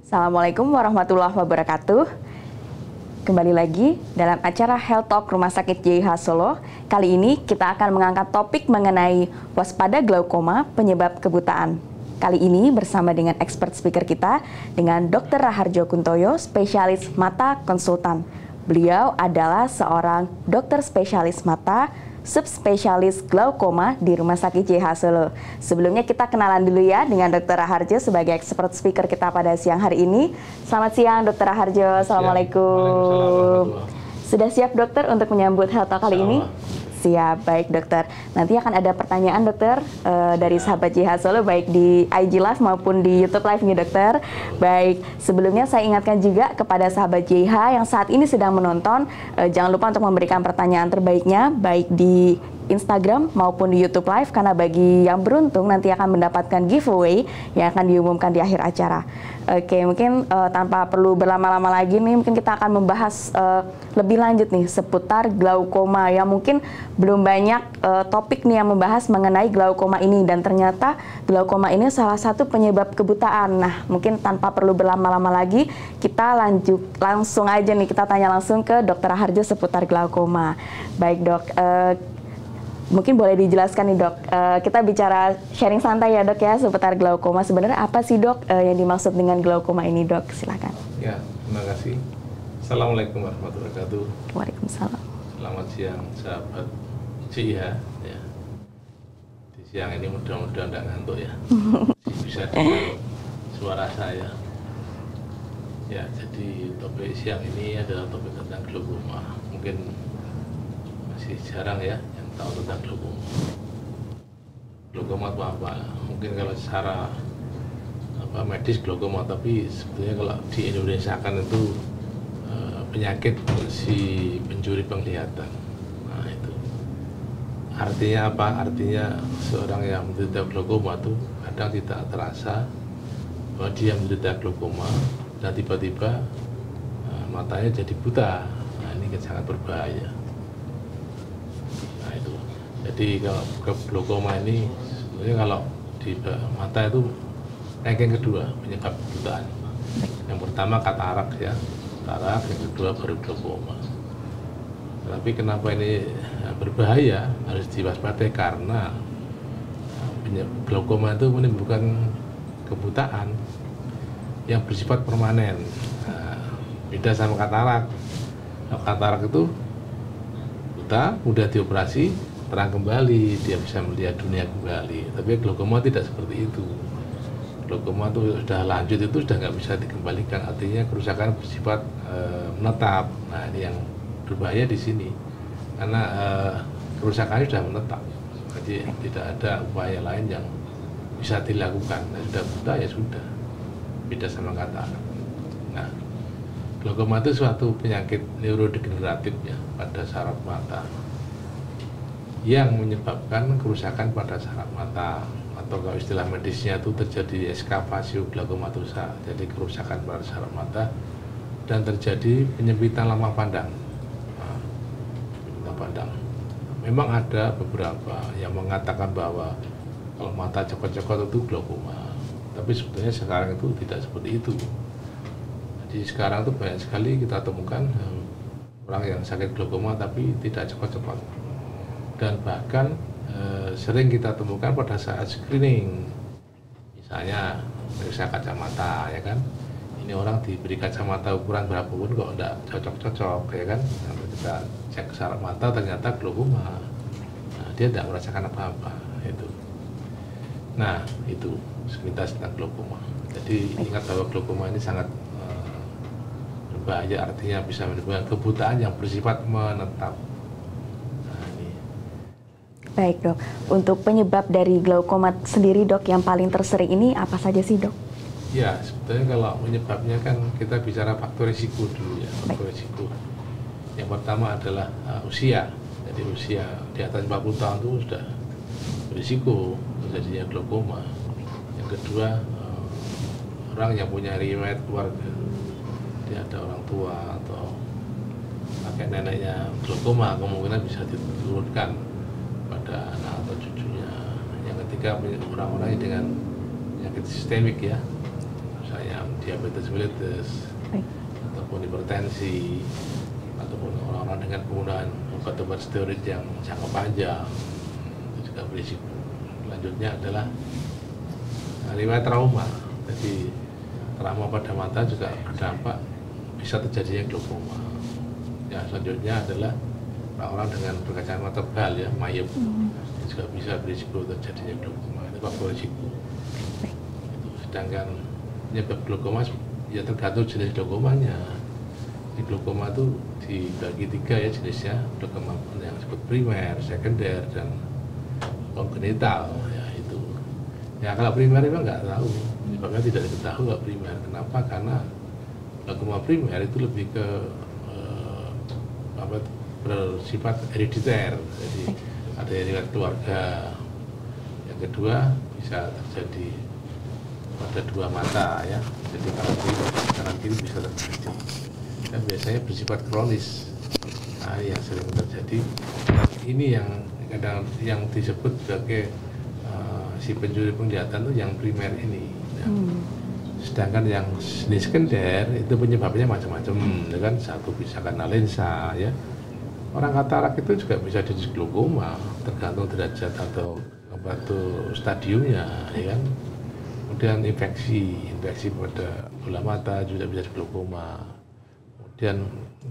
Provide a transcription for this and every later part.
Assalamualaikum warahmatullahi wabarakatuh. Kembali lagi dalam acara Health Talk Rumah Sakit JIH Solo. Kali ini kita akan mengangkat topik mengenai waspada glaukoma penyebab kebutaan. Kali ini bersama dengan expert speaker kita dengan Dr. Raharjo Kuntoyo, spesialis mata konsultan. Beliau adalah seorang dokter spesialis mata, subspesialis glaukoma di Rumah Sakit JIH Solo. Sebelumnya kita kenalan dulu ya dengan Dr. Raharjo sebagai expert speaker kita pada siang hari ini. Selamat siang Dr. Raharjo, Assalamualaikum. Sudah siap dokter untuk menyambut Health Talk kali ini? Siap, baik dokter. Nanti akan ada pertanyaan dokter dari sahabat JIH Solo baik di IG Live maupun di YouTube Live nih dokter. Baik, sebelumnya saya ingatkan juga kepada sahabat JIH yang saat ini sedang menonton, jangan lupa untuk memberikan pertanyaan terbaiknya baik di Instagram maupun di YouTube Live, karena bagi yang beruntung nanti akan mendapatkan giveaway yang akan diumumkan di akhir acara. Oke, mungkin tanpa perlu berlama-lama lagi nih, mungkin kita akan membahas lebih lanjut nih seputar glaukoma yang mungkin belum banyak topik nih yang membahas mengenai glaukoma ini, dan ternyata glaukoma ini salah satu penyebab kebutaan. Nah, mungkin tanpa perlu berlama-lama lagi, kita langsung aja nih, kita tanya langsung ke Dr. Raharjo seputar glaukoma. Baik dok, mungkin boleh dijelaskan nih dok, kita bicara sharing santai ya dok ya seputar glaukoma. Sebenarnya apa sih dok yang dimaksud dengan glaukoma ini dok? Silakan. Ya, terima kasih. Assalamualaikum warahmatullahi wabarakatuh. Waalaikumsalam. Selamat siang sahabat JIH. Ya. Di siang ini mudah-mudahan tidak ngantuk ya. Bisa dengar suara saya. Ya, jadi topik siang ini adalah topik tentang glaukoma. Mungkin masih jarang ya tahu tentang glaukoma. Glaukoma itu apa? Mungkin kalau secara medis glaukoma, tapi sebetulnya kalau di Indonesia kan itu penyakit si pencuri penglihatan. Nah itu artinya apa? Artinya seorang yang menderita glaukoma itu kadang tidak terasa bahwa dia menderita glaukoma dan tiba-tiba matanya jadi buta. Nah ini sangat berbahaya. Jadi kalau glaukoma ini sebenarnya kalau di mata itu ranking kedua penyebab kebutaan. Yang pertama katarak ya, katarak, yang kedua baru glaukoma. Tapi kenapa ini berbahaya, harus diwaspadai karena glaukoma itu menimbulkan kebutaan yang bersifat permanen. Beda sama katarak. Katarak itu buta, mudah dioperasi, terang kembali, dia bisa melihat dunia kembali. Tapi glaukoma tidak seperti itu. Glaukoma itu sudah lanjut, itu sudah nggak bisa dikembalikan, artinya kerusakan bersifat menetap. Nah ini yang berbahaya di sini, karena kerusakannya sudah menetap, jadi tidak ada upaya lain yang bisa dilakukan. Nah, sudah buta ya sudah, beda sama katarak. Nah, glaukoma itu suatu penyakit neurodegeneratif ya pada saraf mata yang menyebabkan kerusakan pada saraf mata, atau kalau istilah medisnya itu terjadi eskavasio glaukomatosa, jadi kerusakan pada saraf mata dan terjadi penyempitan lamang pandang. Pandang. Memang ada beberapa yang mengatakan bahwa kalau mata cokot-cokot itu glaukoma, tapi sebetulnya sekarang itu tidak seperti itu. Jadi sekarang itu banyak sekali kita temukan orang yang sakit glaukoma tapi tidak cokot-cokot. Dan bahkan sering kita temukan pada saat screening, misalnya periksa kacamata ya kan, ini orang diberi kacamata ukuran berapapun kok enggak cocok-cocok ya kan, nah, kita cek saraf mata ternyata glaukoma, nah, dia tidak merasakan apa-apa itu. Nah itu sekilas tentang glaukoma. Jadi ingat bahwa glaukoma ini sangat berbahaya, artinya bisa menimbulkan kebutaan yang bersifat menetap. Baik dok, untuk penyebab dari glaukoma sendiri dok yang paling tersering ini apa saja sih dok? Ya sebetulnya kalau penyebabnya kan kita bicara faktor risiko dulu ya. Faktor risiko yang pertama adalah usia. Jadi usia di atas 40 tahun itu sudah berisiko terjadinya glaukoma. Yang kedua orang yang punya riwayat keluarga, dia ada orang tua atau kakek neneknya glaukoma, kemungkinan bisa diturunkan pada anak atau cucunya. Yang ketiga orang-orang dengan penyakit sistemik ya, yang diabetes mellitus, ataupun hipertensi, ataupun orang-orang dengan penggunaan obat-obat steroid yang jangka panjang, itu juga berisiko. Selanjutnya adalah riwayat trauma. Jadi trauma pada mata juga berdampak bisa terjadinya glaukoma. Ya, selanjutnya adalah orang dengan berkacamata tebal ya, myop, juga bisa berisiko terjadinya glaukoma. Itu faktor risiko. Sedangkan penyebab glaukoma ya tergantung jenis glaukomanya. Di glaukoma itu dibagi 3 ya jenisnya, glaukoma yang disebut primer, sekunder, dan kongenital ya itu. Ya kalau primer memang nggak tahu, sebabnya tidak diketahui kalau primer. Kenapa? Karena glaukoma primer itu lebih ke bersifat herediter, jadi ada riwayat keluarga. Yang kedua bisa terjadi pada 2 mata ya, jadi kanan kiri bisa terjadi, dan biasanya bersifat kronis. Nah, yang sering terjadi ini yang disebut sebagai si pencuri penglihatan itu yang primer ini ya. Sedangkan yang jenis sekunder itu penyebabnya macam-macam, ya kan. Satu bisa karena lensa ya. Orang katarak itu juga bisa jadi glaukoma, tergantung derajat atau stadiumnya, ya kan. Kemudian infeksi pada bola mata juga bisa jadi glaukoma. Kemudian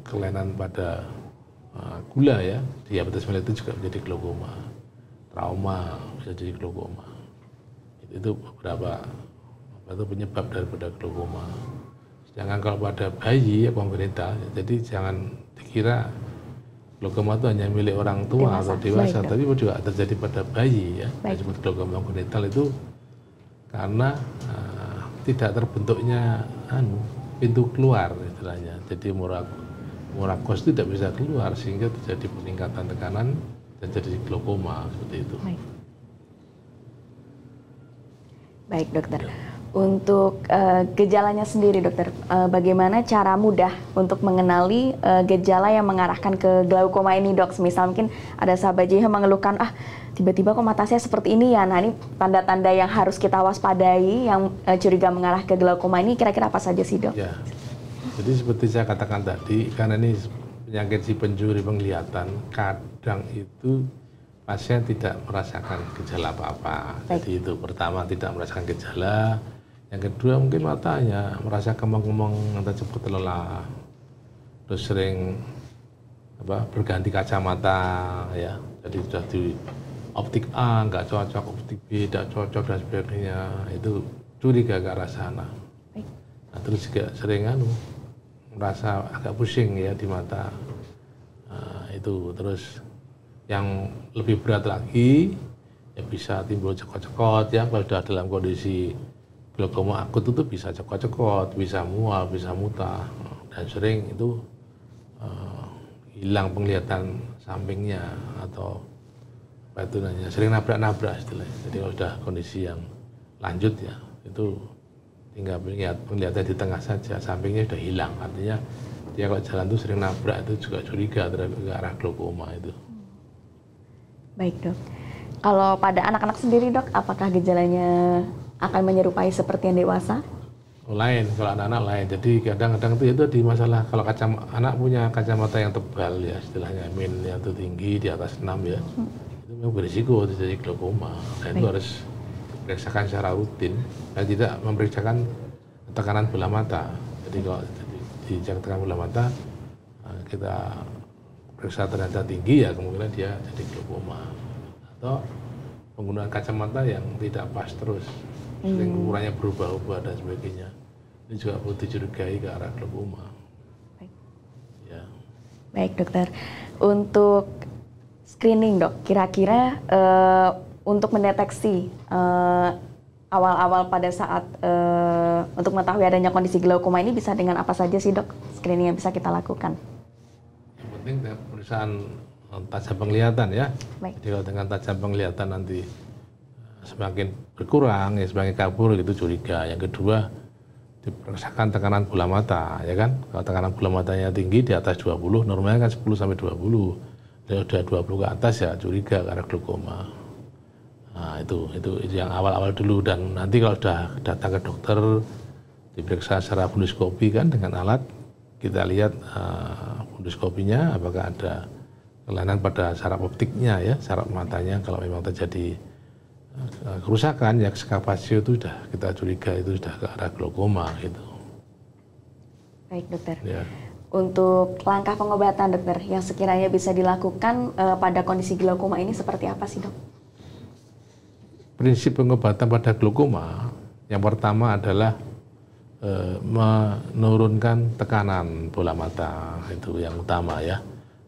kelainan pada gula ya, diabetes mellitus juga menjadi glaukoma. Trauma bisa jadi glaukoma. Itu beberapa penyebab daripada glaukoma. Sedangkan kalau pada bayi ya kongenital, jadi jangan dikira glaukoma itu hanya milik orang tua atau dewasa, tapi juga terjadi pada bayi ya. Disebut glaukoma kongenital itu karena tidak terbentuknya pintu keluar istilahnya. Jadi murakos tidak bisa keluar sehingga terjadi peningkatan tekanan dan jadi glaukoma seperti itu. Baik dokter. Untuk gejalanya sendiri dokter, bagaimana cara mudah untuk mengenali gejala yang mengarahkan ke glaukoma ini dok? Misal mungkin ada sahabat JH mengeluhkan, tiba-tiba kok mata saya seperti ini ya. Nah ini tanda-tanda yang harus kita waspadai yang curiga mengarah ke glaukoma ini kira-kira apa saja sih dok? Ya, jadi seperti saya katakan tadi, karena ini penyakit si pencuri penglihatan, kadang itu pasien tidak merasakan gejala apa-apa. Jadi itu pertama tidak merasakan gejala. Yang kedua mungkin matanya merasa kemeng-kemeng atau cepat lelah, terus sering berganti kacamata ya, jadi sudah di optik A nggak cocok, optik B tidak cocok dan sebagainya, itu curiga ke arah sana. Nah, terus juga sering merasa agak pusing ya di mata, itu terus yang lebih berat lagi ya bisa timbul cekot-cekot ya, kalau sudah dalam kondisi glaukoma akut itu bisa cekot-cekot, bisa mual, bisa muntah, dan sering itu hilang penglihatan sampingnya atau sering nabrak-nabrak istilahnya. Jadi kalau sudah kondisi yang lanjut ya, itu tinggal penglihatan di tengah saja, sampingnya sudah hilang. Artinya dia kalau jalan itu sering nabrak, itu juga curiga terhadap ke arah glaukoma itu. Baik dok. Kalau pada anak-anak sendiri dok, apakah gejalanya akan menyerupai seperti yang dewasa? Lain, kalau anak-anak lain. Jadi kadang-kadang itu di masalah kalau anak punya kacamata yang tebal ya, istilahnya min yang tinggi di atas 6 ya, itu memang berisiko terjadi glaukoma. Dan itu harus diperiksakan secara rutin dan tidak memeriksakan tekanan bola mata. Jadi kalau dicek tekanan bola mata, kita periksa ternyata tinggi ya, kemungkinan dia jadi glaukoma. Atau penggunaan kacamata yang tidak pas terus, sering ukurannya berubah-ubah dan sebagainya, ini juga perlu dicurigai ke arah glaukoma. Baik. Ya. Baik dokter, untuk screening dok, kira-kira untuk mendeteksi awal-awal pada saat untuk mengetahui adanya kondisi glaukoma ini bisa dengan apa saja sih dok screening yang bisa kita lakukan? Yang penting pemeriksaan tajam penglihatan ya. Baik. Jadi kalau dengan tajam penglihatan nanti semakin berkurang ya, semakin kabur, itu curiga. Yang kedua diperiksakan tekanan bola mata ya kan. Kalau tekanan bola matanya tinggi di atas 20, normalnya kan 10 sampai 20. Kalau sudah 20 ke atas ya curiga ke arah glaukoma. Nah, itu yang awal-awal dulu, dan nanti kalau sudah datang ke dokter diperiksa secara funduskopi kan dengan alat, kita lihat funduskopinya apakah ada kelainan pada saraf optiknya ya, saraf matanya. Kalau memang terjadi kerusakan ya skapasio itu sudah kita curiga itu sudah ke arah glaukoma gitu. Baik dokter. Ya. Untuk langkah pengobatan dokter yang sekiranya bisa dilakukan pada kondisi glaukoma ini seperti apa sih dok? Prinsip pengobatan pada glaukoma yang pertama adalah menurunkan tekanan bola mata, itu yang utama ya.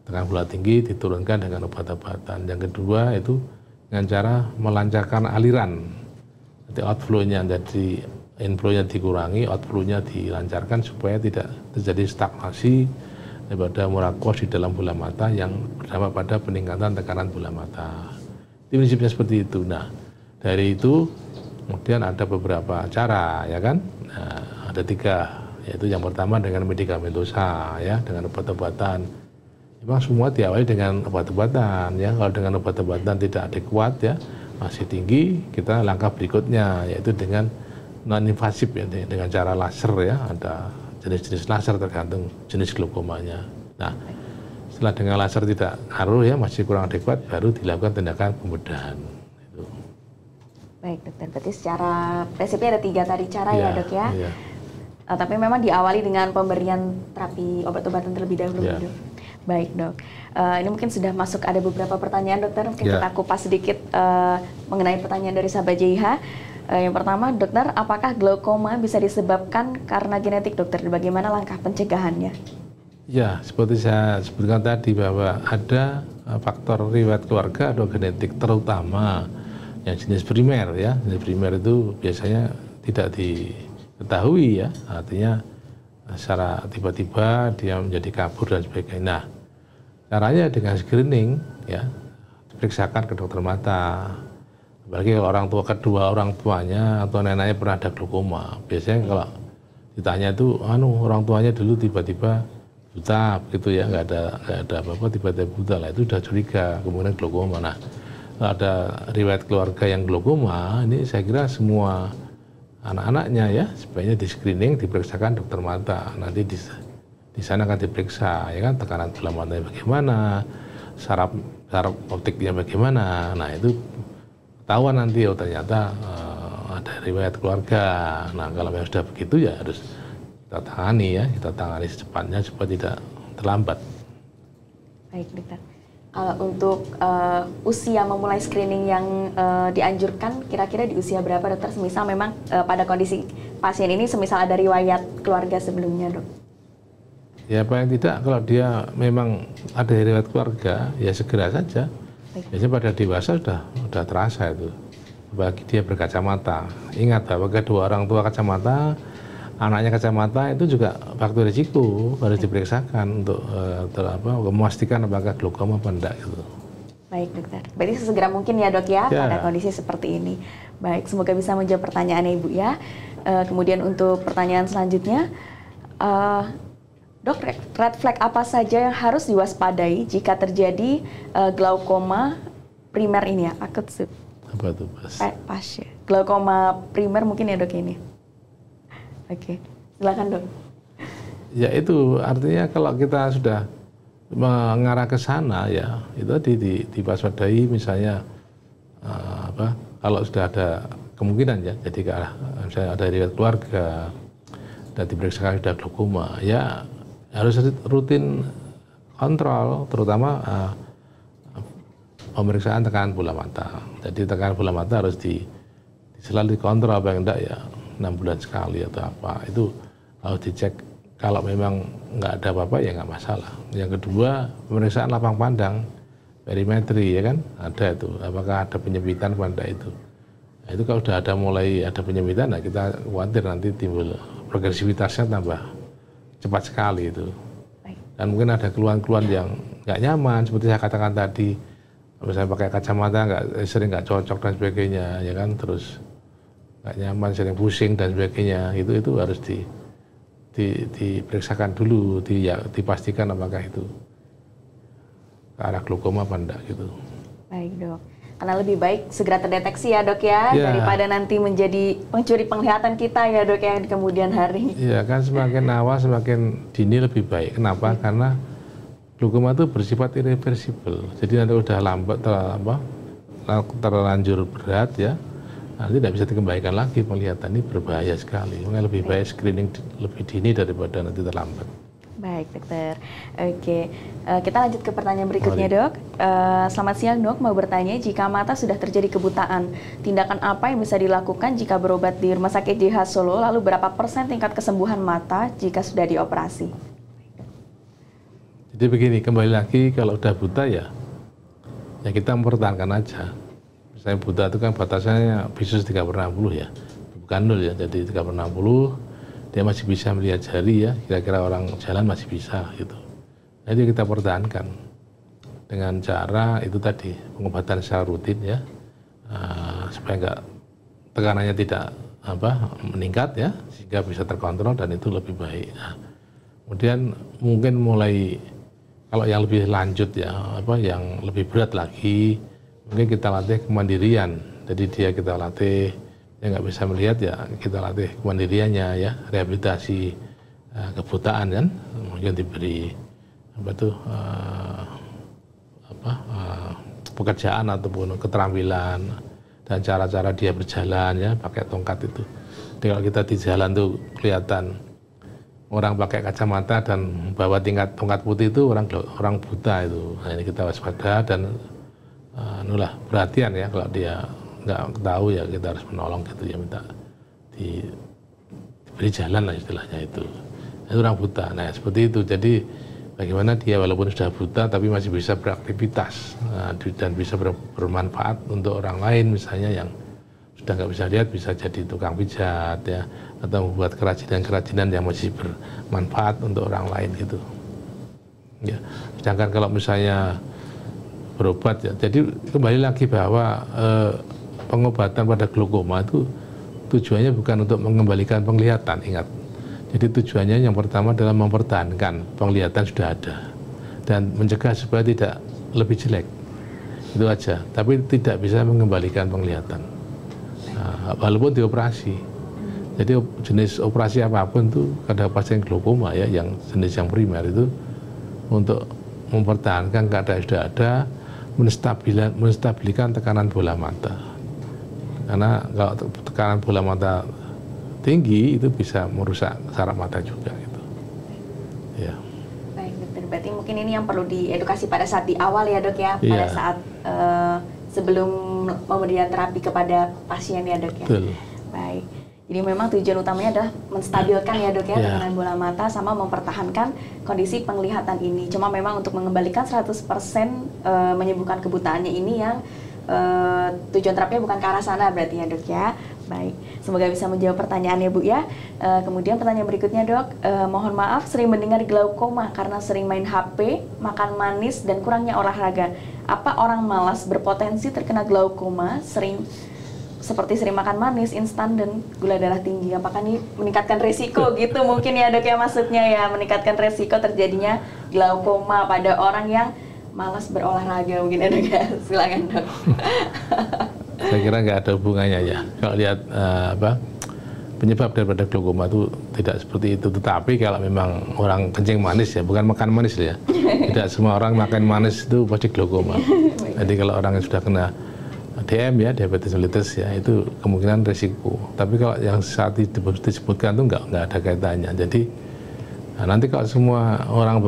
Tekanan bola tinggi diturunkan dengan obat-obatan. Yang kedua itu dengan cara melancarkan aliran, jadi outflow-nya, jadi inflow-nya dikurangi, outflow-nya dilancarkan supaya tidak terjadi stagnasi daripada murakos di dalam bola mata yang berdampak pada peningkatan tekanan bola mata. Itu prinsipnya seperti itu. Nah, dari itu kemudian ada beberapa cara ya kan. Nah, ada 3, yaitu yang pertama dengan medikamentosa ya, dengan obat-obatan. Memang semua diawali dengan obat-obatan ya. Kalau dengan obat-obatan tidak adekuat ya, masih tinggi, kita langkah berikutnya yaitu dengan non-invasif ya, dengan cara laser ya. Ada jenis-jenis laser tergantung jenis glaukomanya. Nah, setelah dengan laser tidak ngaruh ya, masih kurang adekuat, baru dilakukan tindakan pembedahan. Itu. Baik dokter, berarti secara prinsipnya ada 3 tadi cara ya dok ya. Iya. Tapi memang diawali dengan pemberian terapi obat-obatan terlebih dahulu dok. Baik dok, ini mungkin sudah masuk ada beberapa pertanyaan dokter, mungkin kita kupas sedikit mengenai pertanyaan dari sahabat JIH. Yang pertama dokter, apakah glaukoma bisa disebabkan karena genetik dokter? Bagaimana langkah pencegahannya? Ya, seperti saya sebutkan tadi bahwa ada faktor riwayat keluarga atau genetik, terutama yang jenis primer ya. Jenis primer itu biasanya tidak diketahui ya, artinya secara tiba-tiba dia menjadi kabur dan sebagainya. Nah, caranya dengan screening ya, diperiksakan ke dokter mata. Apalagi kalau orang tua kedua orang tuanya atau neneknya pernah ada glaukoma. Biasanya kalau ditanya itu, orang tuanya dulu tiba-tiba buta begitu ya, nggak ada apa-apa, tiba-tiba buta lah, itu sudah curiga kemudian glaukoma. Nah, kalau ada riwayat keluarga yang glaukoma, ini saya kira semua anak-anaknya ya sebaiknya di screening, diperiksakan dokter mata. Nanti di sana akan diperiksa ya kan, tekanan bola matanya bagaimana, saraf optiknya bagaimana. Nah, itu ketahuan nanti ternyata ada riwayat keluarga. Nah, kalau memang sudah begitu ya harus kita tangani secepatnya supaya tidak terlambat. Baik dokter. Kalau untuk usia memulai screening yang dianjurkan, kira-kira di usia berapa dokter? Semisal memang pada kondisi pasien ini semisal ada riwayat keluarga sebelumnya dok. Ya paling tidak kalau dia memang ada riwayat keluarga ya segera saja. Biasanya pada dewasa sudah terasa itu. Bagi dia berkacamata, ingat bahwa kedua orang tua kacamata, anaknya kacamata itu juga faktor risiko, harus diperiksakan untuk memastikan apakah glaukoma apa enggak gitu. Baik dokter, berarti sesegera mungkin ya dok ya pada kondisi seperti ini. Baik, semoga bisa menjawab pertanyaannya ibu ya. Kemudian untuk pertanyaan selanjutnya, dok, red flag apa saja yang harus diwaspadai jika terjadi glaukoma primer ini ya, akut sub. Apa tuh pas ya, glaukoma primer mungkin ya dok ini. Oke, silakan dok. Ya itu artinya kalau kita sudah mengarah ke sana ya, itu diwaspadai misalnya kalau sudah ada kemungkinan ya, jadi ke arah misalnya ada riwayat keluarga dan diperiksakan sudah glaukoma, ya harus rutin kontrol, terutama pemeriksaan tekanan bola mata. Jadi tekanan bola mata harus selalu dikontrol apa yang enggak ya, 6 bulan sekali atau apa, itu harus dicek. Kalau memang nggak ada apa-apa ya nggak masalah. Yang kedua, pemeriksaan lapang pandang, perimetri ya kan, ada itu, apakah ada penyempitan pada itu. Nah, itu kalau sudah ada mulai ada penyempitan, nah kita khawatir nanti timbul progresivitasnya tambah cepat sekali itu. Dan mungkin ada keluhan-keluhan yang nggak nyaman, seperti saya katakan tadi, misalnya pakai kacamata sering nggak cocok dan sebagainya, ya kan, terus nggak nyaman, sering pusing dan sebagainya, itu harus diperiksakan dulu, dipastikan apakah itu ke arah glaukoma apa enggak gitu. Baik dok. Karena lebih baik segera terdeteksi ya dok ya, daripada nanti menjadi pencuri penglihatan kita ya dok ya di kemudian hari. Iya kan, semakin awal semakin dini lebih baik. Kenapa? Karena glaukoma itu bersifat irreversible. Jadi nanti udah lambat terlanjur berat ya, nanti tidak bisa dikembalikan lagi penglihatan. Ini berbahaya sekali. Makanya lebih baik screening lebih dini daripada nanti terlambat. Baik dokter, oke, kita lanjut ke pertanyaan berikutnya dok. Selamat siang dok, mau bertanya jika mata sudah terjadi kebutaan, tindakan apa yang bisa dilakukan jika berobat di Rumah Sakit JH Solo, lalu berapa persen tingkat kesembuhan mata jika sudah dioperasi? Jadi begini, kembali lagi kalau udah buta ya kita mempertahankan aja. Misalnya buta itu kan batasannya visus 3/60 ya, bukan 0 ya, jadi 3/60. Dia masih bisa melihat jari ya, kira-kira orang jalan masih bisa gitu. Jadi kita pertahankan dengan cara itu tadi, pengobatan secara rutin ya, supaya enggak tekanannya tidak meningkat ya, sehingga bisa terkontrol dan itu lebih baik. Nah, kemudian mungkin mulai kalau yang lebih lanjut ya, yang lebih berat lagi, mungkin kita latih kemandirian. Jadi kita latih yang nggak bisa melihat ya kita latih kemandiriannya ya, rehabilitasi kebutaan kan, mungkin diberi pekerjaan ataupun keterampilan dan cara-cara dia berjalan ya pakai tongkat itu. Jadi kalau kita di jalan tuh kelihatan orang pakai kacamata dan bawa tongkat putih itu orang buta itu. Nah, ini kita waspada dan perhatian ya, kalau dia nggak tahu ya kita harus menolong gitu ya, minta diberi jalan lah istilahnya itu orang buta. Nah seperti itu, jadi bagaimana dia walaupun sudah buta tapi masih bisa beraktivitas dan bisa bermanfaat untuk orang lain, misalnya yang sudah nggak bisa lihat bisa jadi tukang pijat ya, atau membuat kerajinan-kerajinan yang masih bermanfaat untuk orang lain gitu ya. Sedangkan kalau misalnya berobat ya, jadi kembali lagi bahwa pengobatan pada glaukoma itu tujuannya bukan untuk mengembalikan penglihatan, ingat. Jadi tujuannya yang pertama adalah mempertahankan penglihatan sudah ada dan mencegah supaya tidak lebih jelek. Itu aja, tapi tidak bisa mengembalikan penglihatan. Nah, walaupun dioperasi. Jadi jenis operasi apapun tuh pada pasien glaukoma ya, yang jenis yang primer itu untuk mempertahankan keadaan sudah ada, menstabilkan tekanan bola mata. Karena kalau tekanan bola mata tinggi itu bisa merusak saraf mata juga gitu. Ya. Baik dokter, berarti mungkin ini yang perlu diedukasi pada saat di awal ya dok ya, pada saat sebelum memberikan terapi kepada pasien ya dok ya. Betul. Baik. Jadi memang tujuan utamanya adalah menstabilkan ya dok ya tekanan bola mata sama mempertahankan kondisi penglihatan ini. Cuma memang untuk mengembalikan 100% menyembuhkan kebutaannya ini yang tujuan terapinya bukan ke arah sana berarti ya dok ya. Baik, semoga bisa menjawab pertanyaannya Bu ya. Kemudian pertanyaan berikutnya dok, mohon maaf sering mendengar glaukoma karena sering main HP, makan manis dan kurangnya olahraga. Apa orang malas berpotensi terkena glaukoma seperti sering makan manis, instan dan gula darah tinggi? Apakah ini meningkatkan resiko gitu mungkin ya dok ya, maksudnya ya meningkatkan resiko terjadinya glaukoma pada orang yang malas berolahraga mungkin ya dok ya? Silakan dok. Saya kira nggak ada hubungannya ya. Kalau lihat penyebab daripada glaukoma itu tidak seperti itu. Tetapi kalau memang orang kencing manis ya, bukan makan manis ya. Tidak semua orang makan manis itu pasti glaukoma. Jadi kalau orang yang sudah kena DM ya, diabetes mellitus ya, itu kemungkinan resiko. Tapi kalau yang saat disebutkan itu nggak ada kaitannya. Jadi nanti kalau semua orang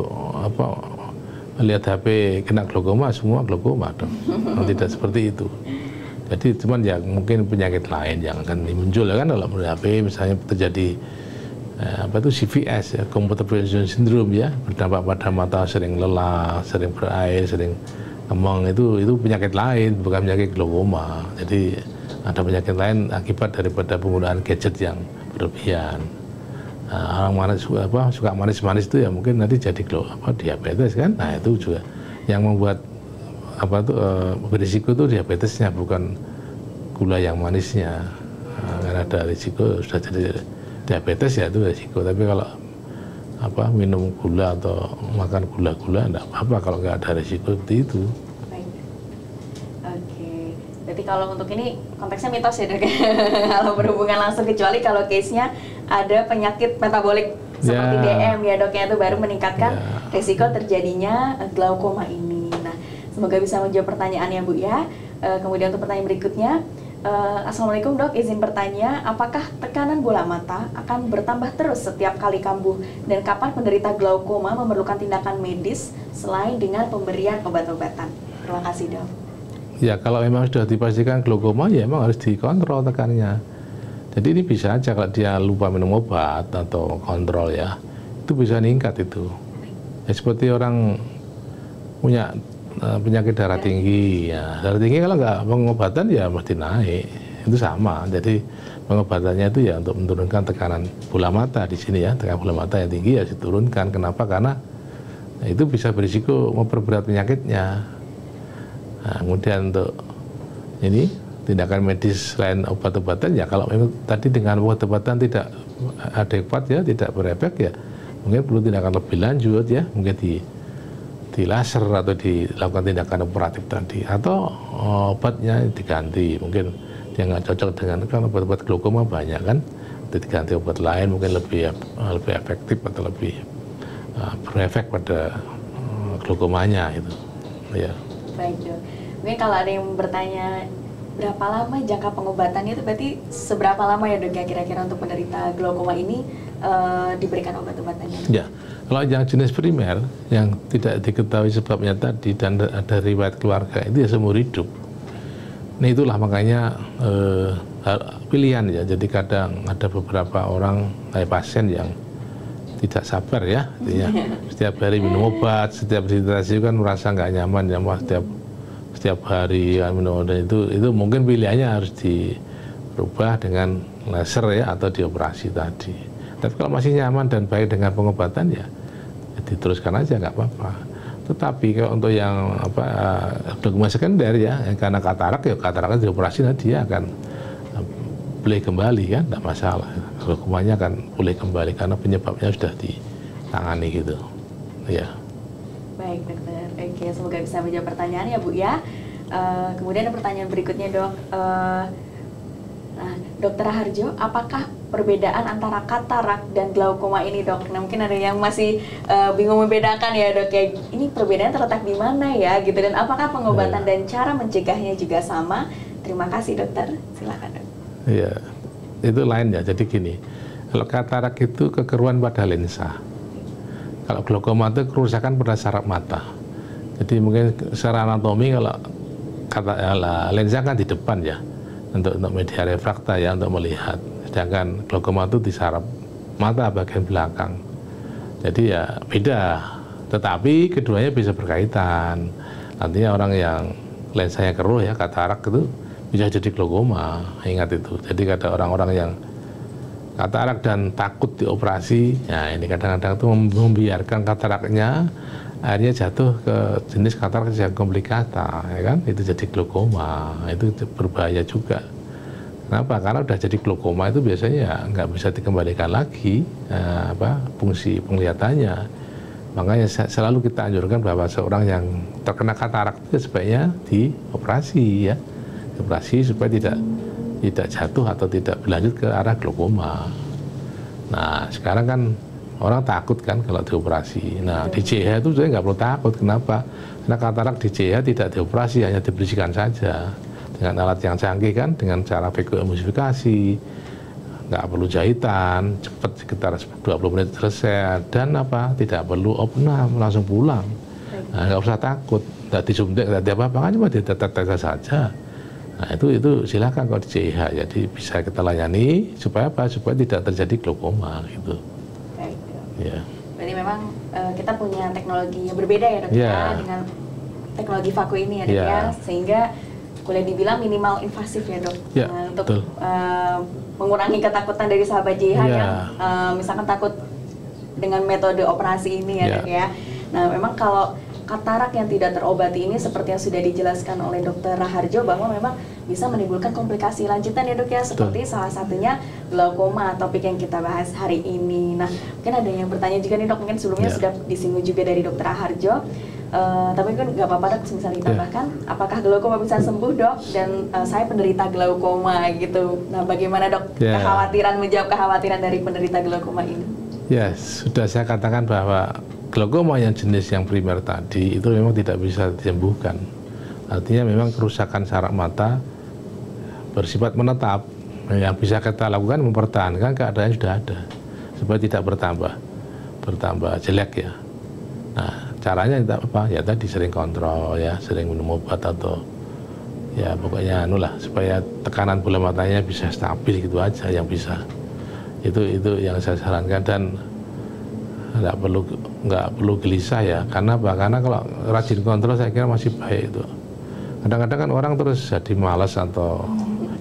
melihat HP kena glaukoma, semua glaukoma dong. Tidak seperti itu. Jadi cuman ya mungkin penyakit lain yang akan muncul ya kan, kalau melihat HP misalnya terjadi CVS ya, Computer Vision Syndrome ya, berdampak pada mata sering lelah, sering berair, sering kemang, itu penyakit lain, bukan penyakit glaukoma. Jadi ada penyakit lain akibat daripada penggunaan gadget yang berlebihan. Orang manis suka manis-manis itu ya mungkin nanti jadi diabetes kan. Nah itu juga yang membuat berisiko itu diabetesnya, bukan gula yang manisnya. Karena ada risiko sudah jadi diabetes ya itu risiko. Tapi kalau minum gula atau makan gula-gula enggak apa-apa kalau nggak ada risiko seperti itu. Baik. Oke. kalau untuk ini konteksnya mitos ya dok. Kalau berhubungan langsung, kecuali kalau case-nya ada penyakit metabolik seperti DM ya dok, ya itu baru meningkatkan risiko terjadinya glaukoma ini. Nah, semoga bisa menjawab pertanyaannya Bu ya. Kemudian untuk pertanyaan berikutnya, Assalamualaikum dok, izin bertanya, apakah tekanan bola mata akan bertambah terus setiap kali kambuh, dan kapan penderita glaukoma memerlukan tindakan medis selain dengan pemberian obat-obatan? Terima kasih dok. Ya, kalau memang sudah dipastikan glaukoma, ya memang harus dikontrol tekanannya. Jadi ini bisa aja kalau dia lupa minum obat atau kontrol ya, itu bisa meningkat itu. Ya, seperti orang punya penyakit darah tinggi, ya darah tinggi kalau nggak pengobatan ya mesti naik, itu sama. Jadi pengobatannya itu ya untuk menurunkan tekanan bola mata di sini ya, tekanan bola mata yang tinggi ya diturunkan. Kenapa? Karena itu bisa berisiko memperberat penyakitnya. Nah, kemudian untuk ini tindakan medis selain obat-obatan ya, kalau memang tadi dengan obat-obatan tidak adekuat ya, tidak berefek ya, mungkin perlu tindakan lebih lanjut ya, mungkin di laser atau dilakukan tindakan operatif tadi, atau obatnya diganti, mungkin dia nggak cocok dengan, kan obat-obat glaukoma banyak kan, diganti obat lain mungkin lebih efektif atau lebih berefek pada glaukomanya itu ya. Baik dok, mungkin kalau ada yang bertanya berapa lama jangka pengobatannya, itu berarti seberapa lama ya dok ya kira-kira untuk penderita glaukoma ini diberikan obat-obatannya? Ya, kalau yang jenis primer yang tidak diketahui sebabnya tadi dan ada riwayat keluarga, itu ya seumur hidup. Nah itulah makanya pilihan ya. Jadi kadang ada beberapa orang pasien yang tidak sabar ya, artinya setiap hari minum obat, setiap berinteraksi kan merasa nggak nyaman ya, setiap hari minum obat, itu mungkin pilihannya harus dirubah dengan laser ya atau dioperasi tadi. Tapi kalau masih nyaman dan baik dengan pengobatan ya diteruskan aja, nggak apa-apa. Tetapi kalau untuk yang glaukoma sekunder ya, yang karena katarak ya kataraknya dioperasi, nanti dia akan boleh kembali kan, tidak masalah. Glaukomanya akan boleh kembali karena penyebabnya sudah ditangani gitu. Ya. Baik dokter, oke, semoga bisa menjawab pertanyaan ya Bu ya. Kemudian ada pertanyaan berikutnya dok. Nah, Dokter Harjo, apakah perbedaan antara katarak dan glaukoma ini dok? Nah mungkin ada yang masih bingung membedakan ya dok ya, ini perbedaan terletak di mana ya gitu, dan apakah pengobatan dan cara mencegahnya juga sama? Terima kasih dokter, silakan dok. Iya, itu lain ya. Jadi gini, kalau katarak itu kekeruan pada lensa, kalau glaukoma itu kerusakan pada saraf mata. Jadi mungkin secara anatomi kalau lensa kan di depan ya, untuk media refrakta ya, untuk melihat. Sedangkan glaukoma itu di saraf mata bagian belakang. Jadi ya beda, tetapi keduanya bisa berkaitan. Nantinya orang yang lensanya keruh ya, katarak itu bisa jadi glaukoma, ingat itu. Jadi ada orang-orang yang katarak dan takut dioperasi, ya ini kadang-kadang itu membiarkan kataraknya akhirnya jatuh ke jenis katarak yang komplikata, ya kan? Itu jadi glaukoma, itu berbahaya juga. Kenapa? Karena udah jadi glaukoma itu biasanya ya nggak bisa dikembalikan lagi fungsi penglihatannya. Makanya selalu kita anjurkan bahwa seorang yang terkena katarak itu sebaiknya dioperasi ya, dioperasi supaya tidak jatuh atau tidak berlanjut ke arah glaukoma. Nah sekarang kan orang takut kan kalau dioperasi. Nah di CH itu saya nggak perlu takut. Kenapa? Karena katarak di CH tidak dioperasi, hanya dibersihkan saja dengan alat yang canggih kan, dengan cara vakuum-emulsifikasi, nggak perlu jahitan, cepat sekitar 20 menit selesai, dan tidak perlu opnam, langsung pulang. Nah, nggak usah takut, nggak disuntik, nggak apa-apa, kan cuma ditetes saja. Nah itu silakan kalau di CIH, jadi bisa kita layani supaya supaya tidak terjadi glaukoma gitu. Baik. Ya. Berarti memang kita punya teknologi yang berbeda ya dok ya, dengan teknologi vakum ini ya dok ya, sehingga boleh dibilang minimal invasif ya dok, untuk mengurangi ketakutan dari sahabat JH yang misalkan takut dengan metode operasi ini ya dok ya. Nah memang kalau katarak yang tidak terobati ini seperti yang sudah dijelaskan oleh Dr. Raharjo bahwa memang bisa menimbulkan komplikasi lanjutan ya dok ya, seperti salah satunya glaukoma, topik yang kita bahas hari ini. Nah, mungkin ada yang bertanya juga nih dok, mungkin sebelumnya sudah disinggung juga dari Dr. Raharjo. Tapi kan nggak apa-apa dok, misalnya ditambahkan, apakah glaukoma bisa sembuh dok? Dan saya penderita glaukoma gitu. Nah, bagaimana dok menjawab kekhawatiran dari penderita glaukoma ini? Ya, sudah saya katakan bahwa glaukoma yang jenis yang primer tadi itu memang tidak bisa disembuhkan. Artinya memang kerusakan saraf mata bersifat menetap. Yang bisa kita lakukan mempertahankan keadaan yang sudah ada supaya tidak bertambah jelek ya. Nah, caranya apa? Ya tadi sering kontrol ya, sering minum obat atau ya pokoknya supaya tekanan bola matanya bisa stabil gitu aja yang bisa. Itu yang saya sarankan, dan nggak perlu gelisah ya. Karena apa? Karena kalau rajin kontrol saya kira masih baik itu. Kadang-kadang kan orang terus jadi malas atau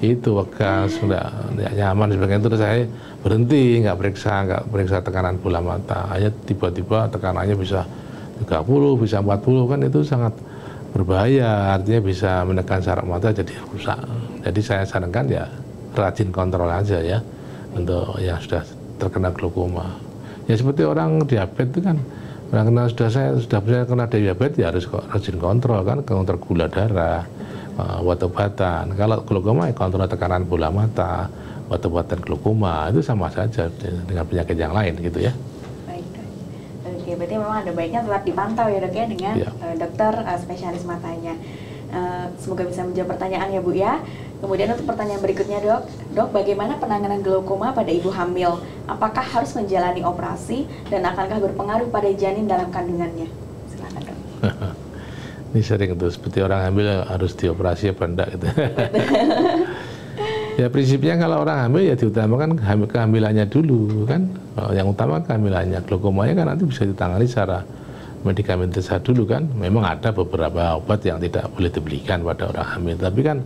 itu wegas, nggak nyaman sebagainya, terus saya berhenti nggak periksa tekanan bola mata. Hanya tiba-tiba tekanannya bisa 30, bisa 40, kan itu sangat berbahaya. Artinya bisa menekan saraf mata jadi rusak. Jadi saya sarankan ya rajin kontrol aja ya untuk yang sudah terkena glaukoma. Ya seperti orang diabetes itu kan, orang sudah kena diabetes ya harus rajin kontrol kan, kontrol gula darah, obat-obatan. Kalau glaukoma ya kontrol tekanan bola mata, obat-obatan glaukoma, itu sama saja dengan penyakit yang lain gitu ya. Baik dok. Oke, berarti memang ada baiknya tetap dipantau ya dok ya dengan dokter spesialis matanya. Semoga bisa menjawab pertanyaan ya Bu ya. Kemudian untuk pertanyaan berikutnya dok, bagaimana penanganan glaukoma pada ibu hamil? Apakah harus menjalani operasi dan akankah berpengaruh pada janin dalam kandungannya? Silakan dok. Ini sering tuh, seperti orang hamil harus dioperasi apa enggak gitu. Ya prinsipnya kalau orang hamil ya diutamakan kehamilannya dulu kan. Yang utama kehamilannya, glaukomanya kan nanti bisa ditangani secara medikamentosa dulu kan. Memang ada beberapa obat yang tidak boleh diberikan pada orang hamil, tapi kan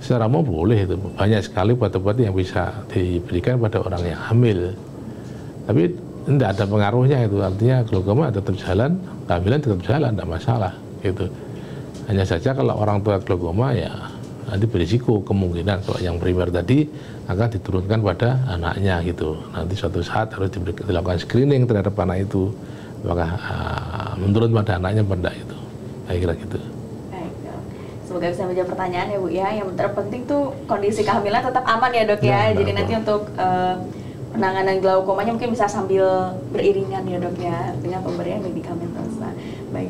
secara umum boleh itu. Banyak sekali obat-obat yang bisa diberikan pada orang yang hamil. Tapi tidak ada pengaruhnya itu. Artinya glaukoma tetap jalan, kehamilan tetap jalan, tidak masalah gitu. Hanya saja kalau orang tua glaukoma ya nanti berisiko kemungkinan kalau yang primer tadi akan diturunkan pada anaknya gitu. Nanti suatu saat harus dilakukan screening terhadap anak itu, apakah menurun pada anaknya apa enggak itu. Saya kira gitu. Semoga bisa menjawab pertanyaan ya Bu ya. Yang terpenting tuh kondisi kehamilan tetap aman ya dok ya. Jadi nanti untuk penanganan glaukomanya mungkin bisa sambil beriringan ya dok ya dengan pemberian medikamentosa. Baik.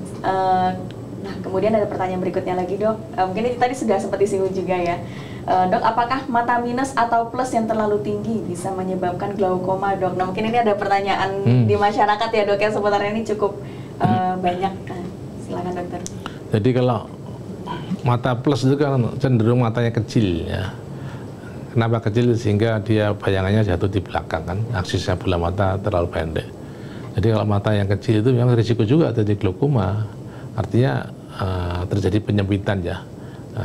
Nah kemudian ada pertanyaan berikutnya lagi dok. Mungkin ini tadi sudah sempat disinggung juga ya. Dok, apakah mata minus atau plus yang terlalu tinggi bisa menyebabkan glaukoma dok? Nah mungkin ini ada pertanyaan di masyarakat ya dok ya, sebenarnya ini cukup banyak. Silakan dokter. Jadi kalau mata plus itu kan cenderung matanya kecil ya. Kenapa kecil? Sehingga dia bayangannya jatuh di belakang kan, aksisnya bola mata terlalu pendek. Jadi kalau mata yang kecil itu memang risiko juga terjadi glaukoma. Artinya terjadi penyempitan ya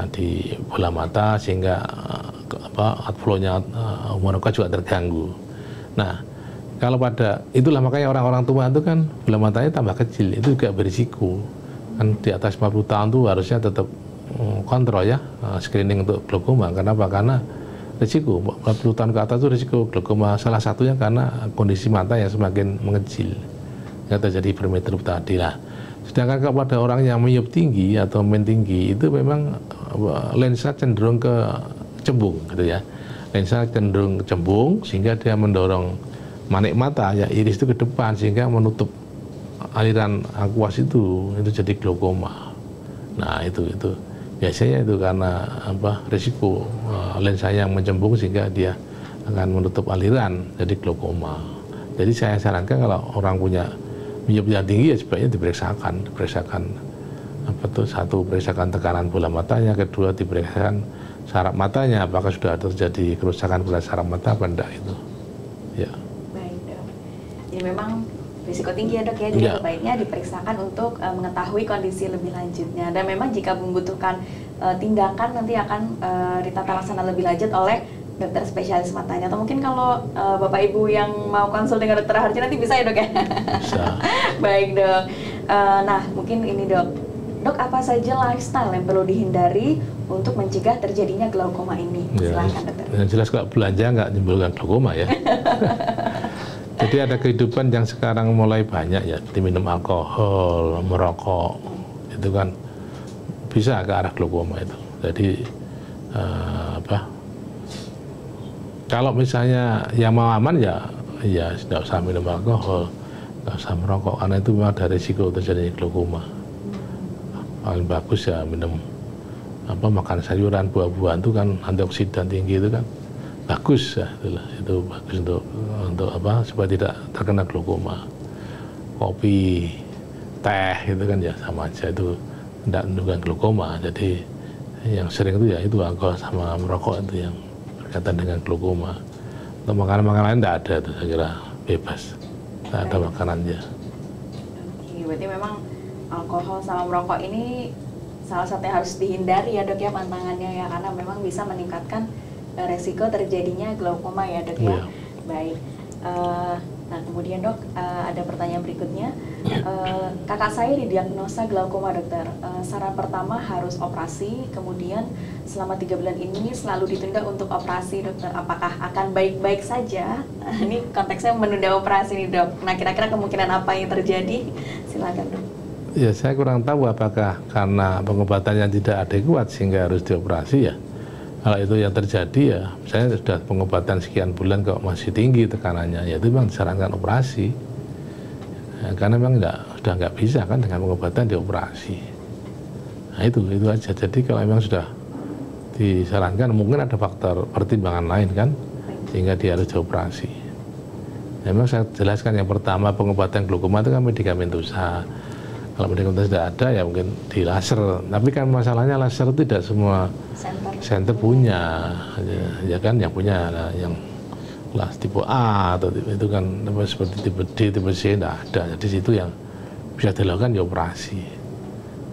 di bola mata sehingga outflow-nya muka juga terganggu. Nah, kalau itulah makanya orang-orang tua itu kan bola matanya tambah kecil, itu juga berisiko. Kan di atas 50 tahun tuh harusnya tetap kontrol ya, screening untuk glaukoma. Kenapa? Karena risiko 40 tahun ke atas itu risiko glaukoma, salah satunya karena kondisi mata yang semakin mengecil, yang terjadi hipermetrop tadi lah. Sedangkan kepada orang yang miyop tinggi atau men tinggi itu memang lensa cenderung ke cembung gitu ya. Lensa cenderung cembung sehingga dia mendorong manik mata ya, iris itu ke depan sehingga menutup aliran akuas itu jadi glaukoma. Nah itu biasanya itu karena risiko lensa yang mencembung sehingga dia akan menutup aliran jadi glaukoma. Jadi saya sarankan kalau orang punya miyop yang tinggi ya sebaiknya diperiksakan satu, periksakan tekanan bola matanya, kedua diperiksakan saraf matanya apakah sudah terjadi kerusakan pada saraf mata apa enggak itu ya. Baik dok, jadi memang risiko tinggi ya dok ya, jadi sebaiknya diperiksakan untuk mengetahui kondisi lebih lanjutnya, dan memang jika membutuhkan tindakan nanti akan ditata laksana lebih lanjut oleh dokter spesialis matanya, atau mungkin kalau Bapak Ibu yang mau konsul dengan dokter Raharjo nanti bisa ya dok ya? Bisa. Baik dok. Nah, mungkin ini dok, apa saja lifestyle yang perlu dihindari untuk mencegah terjadinya glaukoma ini? Silakan dokter. Yang jelas kalau belanja nggak menimbulkan glaukoma ya. Jadi ada kehidupan yang sekarang mulai banyak ya, seperti minum alkohol, merokok, itu kan bisa ke arah glaukoma itu. Jadi kalau misalnya yang mau aman ya tidak usah minum alkohol, nggak usah merokok, karena itu memang ada risiko terjadi glaukoma. Paling bagus ya minum makan sayuran, buah-buahan itu kan antioksidan tinggi, itu kan bagus ya, itu bagus untuk supaya tidak terkena glaukoma. Kopi, teh itu kan ya sama aja, itu tidak menimbulkan glaukoma. Jadi yang sering itu ya itu alkohol sama merokok itu yang berkaitan dengan glaukoma. Untuk makanan-makanan lain tidak ada, itu saya kira bebas, tidak ada makanannya. Oke, berarti memang alkohol sama merokok ini salah satu yang harus dihindari ya dok ya, pantangannya ya, karena memang bisa meningkatkan resiko terjadinya glaukoma ya dok ya. Baik. Nah kemudian dok, ada pertanyaan berikutnya. Kakak saya didiagnosa glaukoma dokter. Saran pertama harus operasi, kemudian selama 3 bulan ini selalu ditunda untuk operasi dokter. Apakah akan baik-baik saja? Ini konteksnya menunda operasi nih dok. Nah kira-kira kemungkinan apa yang terjadi? Silakan dok. Ya saya kurang tahu apakah karena pengobatannya tidak adekuat sehingga harus dioperasi ya. Kalau itu yang terjadi ya, saya sudah pengobatan sekian bulan kok masih tinggi tekanannya, ya itu memang disarankan operasi. Ya, karena memang sudah nggak bisa kan dengan pengobatan dioperasi. Nah itu aja. Jadi kalau memang sudah disarankan, mungkin ada faktor pertimbangan lain kan, sehingga dia harus dioperasi. Ya, memang saya jelaskan yang pertama pengobatan glaukoma itu kan medikamentosa. Kalau medikamentosa tidak ada ya mungkin di laser. Tapi kan masalahnya laser tidak semua center punya, ya kan yang punya yang kelas tipe A atau itu kan seperti tipe D, tipe C tidak ada. Jadi situ yang bisa dilakukan ya operasi.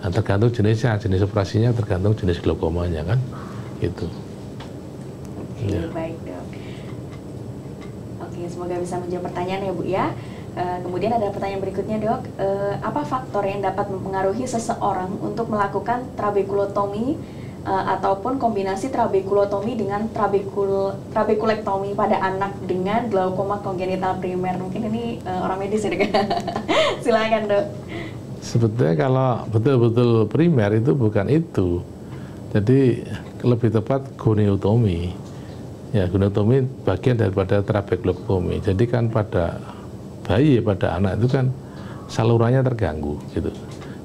Nah, tergantung jenisnya, jenis operasinya tergantung jenis glaukomanya kan, gitu. Oke, ya. Baik dok. Oke, semoga bisa menjawab pertanyaan ya Bu ya. Kemudian ada pertanyaan berikutnya dok, apa faktor yang dapat mempengaruhi seseorang untuk melakukan trabekulotomi ataupun kombinasi trabekulotomi dengan trabekulektomi pada anak dengan glaukoma kongenital primer? Mungkin ini orang medis ya dok. Silakan dok. Sebetulnya kalau betul-betul primer itu bukan itu, jadi lebih tepat goniotomi. Ya goniotomi bagian daripada trabekulotomi. Jadi kan pada bayi, pada anak itu kan salurannya terganggu gitu,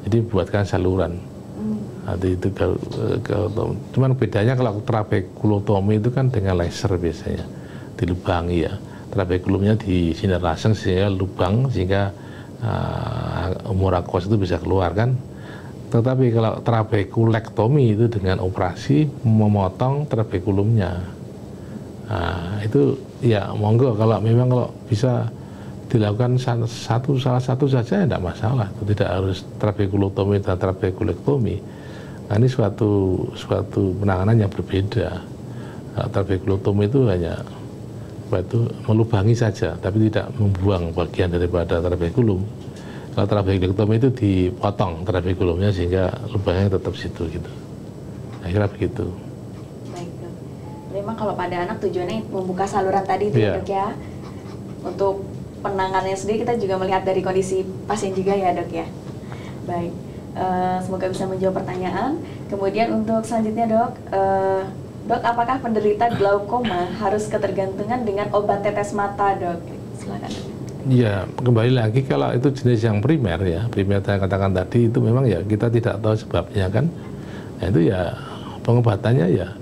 jadi buatkan saluran. Nanti itu cuman bedanya kalau trabekulotomi itu kan dengan laser biasanya dilubangi ya, trabekulumnya di sinar laser sehingga lubang sehingga murakos itu bisa keluar kan. Tetapi kalau trabekulektomi itu dengan operasi memotong trabekulumnya. Nah, itu ya monggo kalau memang kalau bisa dilakukan salah satu saja ya tidak masalah, itu tidak harus trabekulotomi dan trabekulektomi. Nah, ini suatu penanganan yang berbeda. Trabekulotomi itu hanya melubangi saja, tapi tidak membuang bagian daripada trabekulum. Kalau trabekulektomi itu dipotong trabekulumnya sehingga lubangnya tetap situ gitu. Akhirnya begitu. Baik dok. Memang kalau pada anak tujuannya membuka saluran tadi itu ya dok ya. Untuk penanganannya sendiri kita juga melihat dari kondisi pasien juga ya dok ya. Baik, semoga bisa menjawab pertanyaan. Kemudian untuk selanjutnya dok, dok apakah penderita glaukoma harus ketergantungan dengan obat tetes mata dok? Silakan dok. Ya kembali lagi kalau itu jenis yang primer ya, primer saya katakan tadi itu memang ya kita tidak tahu sebabnya kan. Nah, itu ya pengobatannya ya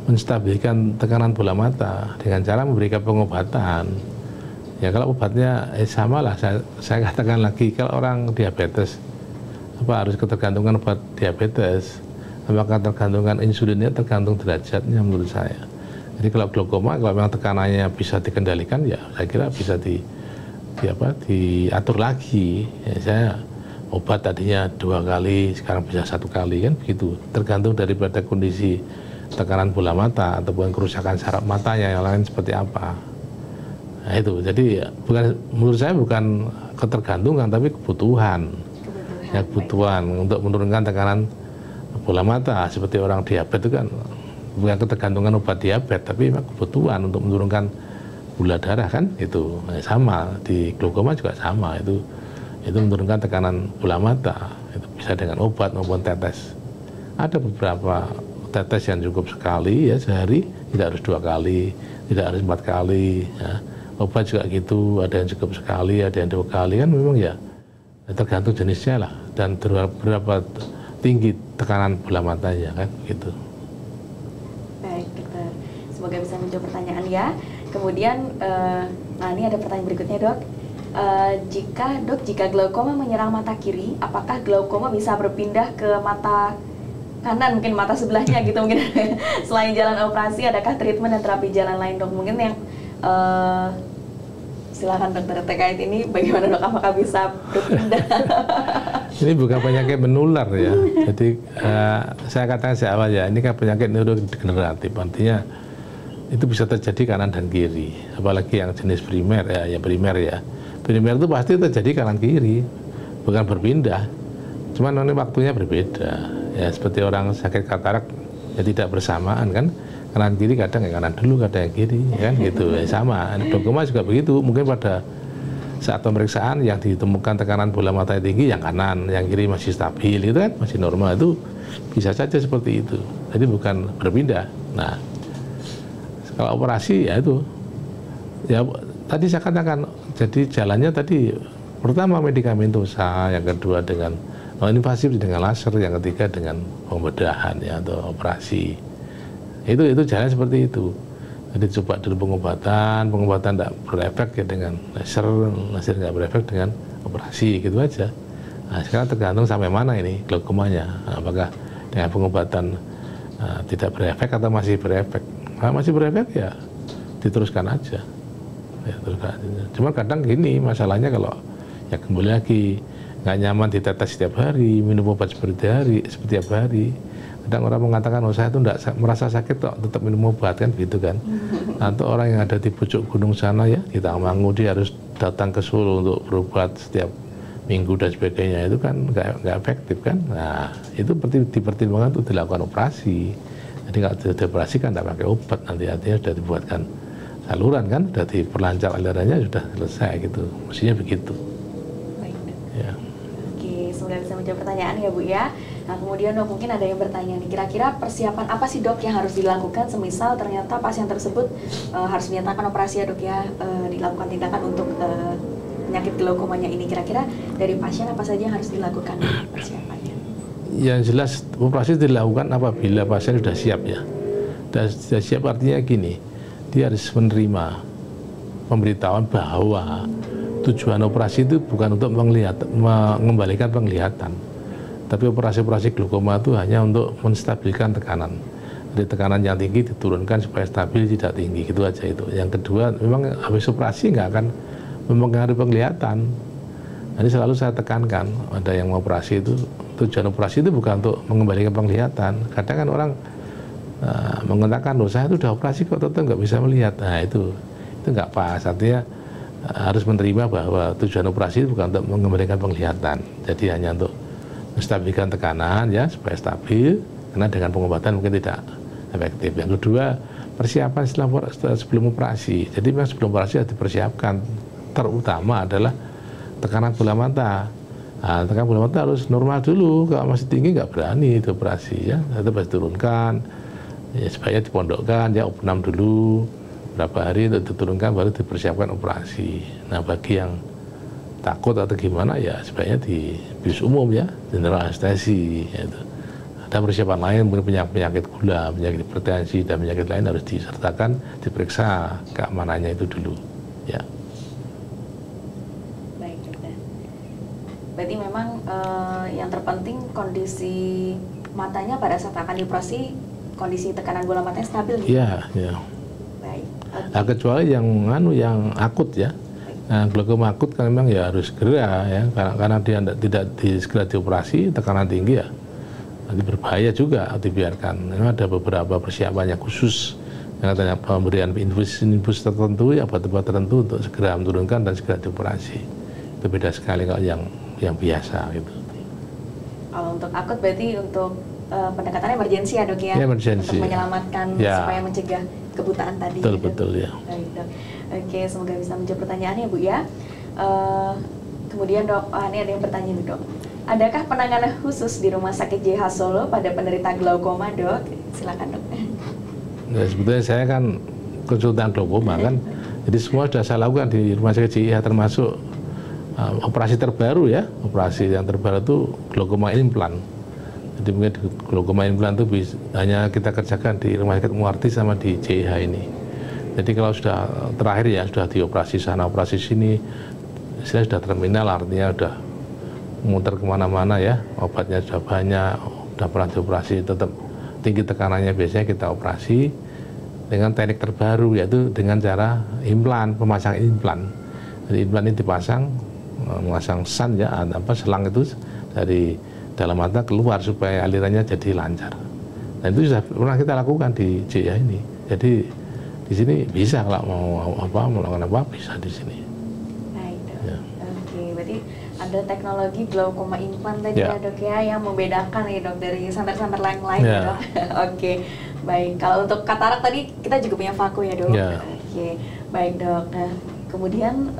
menstabilkan tekanan bola mata dengan cara memberikan pengobatan. Ya kalau obatnya sama lah, saya katakan lagi, kalau orang diabetes harus ketergantungan obat diabetes, apakah tergantungan insulinnya, tergantung derajatnya menurut saya. Jadi kalau glaukoma, kalau memang tekanannya bisa dikendalikan ya saya kira bisa diatur lagi. Ya, saya obat tadinya 2 kali, sekarang bisa 1 kali kan begitu, tergantung daripada kondisi tekanan bola mata ataupun kerusakan saraf matanya yang lain seperti apa. Nah itu, jadi menurut saya bukan ketergantungan tapi kebutuhan. Ya, kebutuhan untuk menurunkan tekanan bola mata. Seperti orang diabetes itu kan bukan ketergantungan obat diabetes, tapi memang kebutuhan untuk menurunkan gula darah kan, itu sama di glaukoma juga sama, itu menurunkan tekanan bola mata. Itu bisa dengan obat maupun tetes. Ada beberapa tetes yang cukup sekali ya sehari, tidak harus 2 kali, tidak harus 4 kali ya. Obat juga gitu, ada yang cukup sekali, ada yang 2 kali, kan memang ya tergantung jenisnya lah dan berapa tinggi tekanan bola matanya kan gitu. Baik dokter, semoga bisa menjawab pertanyaan ya. Kemudian, nah ini ada pertanyaan berikutnya dok. Jika glaukoma menyerang mata kiri, apakah glaukoma bisa berpindah ke mata kanan, mungkin mata sebelahnya gitu mungkin? Selain jalan operasi, adakah treatment dan terapi jalan lain dok? Mungkin yang silakan dokter terkait ini, bagaimana dok? Apakah bisa berpindah? Ini bukan penyakit menular ya. Jadi saya katakan sejak awal ya, ini kan penyakit neurodegeneratif, artinya itu bisa terjadi kanan dan kiri, apalagi yang jenis primer ya, primer itu pasti terjadi kanan kiri, bukan berpindah, cuman ini waktunya berbeda ya, seperti orang sakit katarak ya tidak bersamaan kan, kanan kiri kadang yang kanan dulu, kadang yang kiri ya kan gitu ya, sama. Glaukoma juga begitu, mungkin pada saat pemeriksaan yang ditemukan tekanan bola mata tinggi yang kanan, yang kiri masih stabil gitu kan, masih normal, itu bisa saja seperti itu, jadi bukan berpindah. Nah, kalau operasi ya itu, ya tadi saya katakan, jadi jalannya tadi pertama medikamentosa, yang kedua dengan invasif dengan laser, yang ketiga dengan pembedahan ya atau operasi. Itu jalan seperti itu. Jadi coba dulu pengobatan tidak berefek ya dengan laser nggak berefek dengan operasi gitu aja. Nah, sekarang tergantung sampai mana ini glaukomanya, apakah dengan pengobatan tidak berefek atau masih berefek. Kalau masih berefek ya diteruskan aja. Ya, teruskan aja. Cuma kadang gini masalahnya, kalau ya kembali lagi nggak nyaman ditetes setiap hari, minum obat setiap hari. Kadang orang mengatakan, oh saya tuh nggak merasa sakit kok, tetap minum obat kan gitu kan. Atau orang yang ada di pucuk gunung sana ya, di Tangmangu, dia harus datang ke Solo untuk berobat setiap minggu dan sebagainya, itu kan nggak efektif kan. Nah itu dipertimbangkan untuk dilakukan operasi. Jadi kalau sudah dioperasi kan tidak pakai obat, nanti artinya sudah dibuatkan saluran kan, sudah diperlancar alirannya, sudah selesai gitu. Mestinya begitu. Baik. Ya. Oke, semoga bisa menjawab pertanyaan ya Bu ya. Nah kemudian dok, mungkin ada yang bertanya nih, kira-kira persiapan apa sih dok yang harus dilakukan semisal ternyata pasien tersebut harus dinyatakan operasi ya dok ya, dilakukan tindakan untuk penyakit glaukomanya ini, kira-kira dari pasien apa saja yang harus dilakukan persiapannya? Yang jelas operasi dilakukan apabila pasien sudah siap ya. Dan sudah siap artinya gini, dia harus menerima pemberitahuan bahwa tujuan operasi itu bukan untuk mengembalikan penglihatan, tapi operasi glaukoma itu hanya untuk menstabilkan tekanan. Jadi tekanan yang tinggi diturunkan supaya stabil, tidak tinggi, gitu aja itu. Yang kedua, memang habis operasi nggak akan mempengaruhi penglihatan. Jadi selalu saya tekankan, ada yang mau operasi itu, tujuan operasi itu bukan untuk mengembalikan penglihatan. Kadang kan orang mengatakan, loh saya itu udah operasi kok tetap nggak bisa melihat. Nah itu nggak pas. Artinya harus menerima bahwa tujuan operasi itu bukan untuk mengembalikan penglihatan. Jadi hanya untuk menstabilkan tekanan ya, supaya stabil, karena dengan pengobatan mungkin tidak efektif. Yang kedua, persiapan sebelum operasi. Jadi memang sebelum operasi harus dipersiapkan. Terutama adalah tekanan bola mata. Nah, tekanan bola mata harus normal dulu. Kalau masih tinggi nggak berani itu operasi ya. Itu harus diturunkan ya, supaya dipondokkan ya, opnam dulu berapa hari untuk diturunkan, baru dipersiapkan operasi. Nah bagi yang takut atau gimana ya sebaiknya di bis umum ya, general anestesi ya, itu. Ada persiapan lain, mungkin penyakit gula, penyakit hipertensi dan penyakit lain harus disertakan, diperiksa keamanannya itu dulu ya. Berarti memang yang terpenting kondisi matanya pada saat akan dioperasi, kondisi tekanan bola matanya stabil gitu? Iya, iya. Baik. Okay. Nah, kecuali yang akut ya. Nah, glaukoma akut kan memang ya harus segera ya, karena dia tidak segera dioperasi, tekanan tinggi ya, nanti berbahaya juga dibiarkan. Memang ada beberapa persiapan yang khusus, yang katanya pemberian infus tertentu ya, obat-obat tertentu untuk segera menurunkan dan segera dioperasi. Itu beda sekali kalau yang biasa gitu. Kalau untuk akut berarti untuk pendekatan emergensi ya dok ya? Emergensi. Untuk menyelamatkan supaya mencegah kebutaan tadi. Betul, betul ya. Baik dok. Oke, semoga bisa menjawab pertanyaannya Bu ya. Kemudian dok, ini ada yang bertanya nih dok. Adakah penanganan khusus di Rumah Sakit JH Solo pada penderita glaukoma dok? Silakan dok. Nah, sebetulnya saya kan konsultan glaukoma kan, jadi semua sudah saya lakukan di Rumah Sakit JH termasuk operasi terbaru ya, operasi yang terbaru itu glaukoma implan. Jadi mungkin glaukoma implan itu hanya kita kerjakan di Rumah Sakit Muarti sama di JH ini. Jadi kalau sudah terakhir ya sudah dioperasi sana operasi sini, saya sudah terminal artinya sudah muter kemana-mana ya, obatnya sudah banyak, sudah pernah dioperasi, tetap tinggi tekanannya biasanya kita operasi dengan teknik terbaru yaitu dengan cara implan, pemasang implan. Jadi implan ini dipasang, memasang san ya, selang itu dari dalam mata keluar supaya alirannya jadi lancar. Nah itu sudah pernah kita lakukan di JH ini. Jadi di sini bisa kalau mau melakukan apa bisa di sini. Baik dok. Ya. Oke, berarti ada teknologi glaukoma implan tadi ya dok ya yang membedakan ya dok dari santer-santer lain ya dok. Oke, baik. Kalau untuk katarak tadi kita juga punya vaku ya dok. Oke, baik dok. Nah kemudian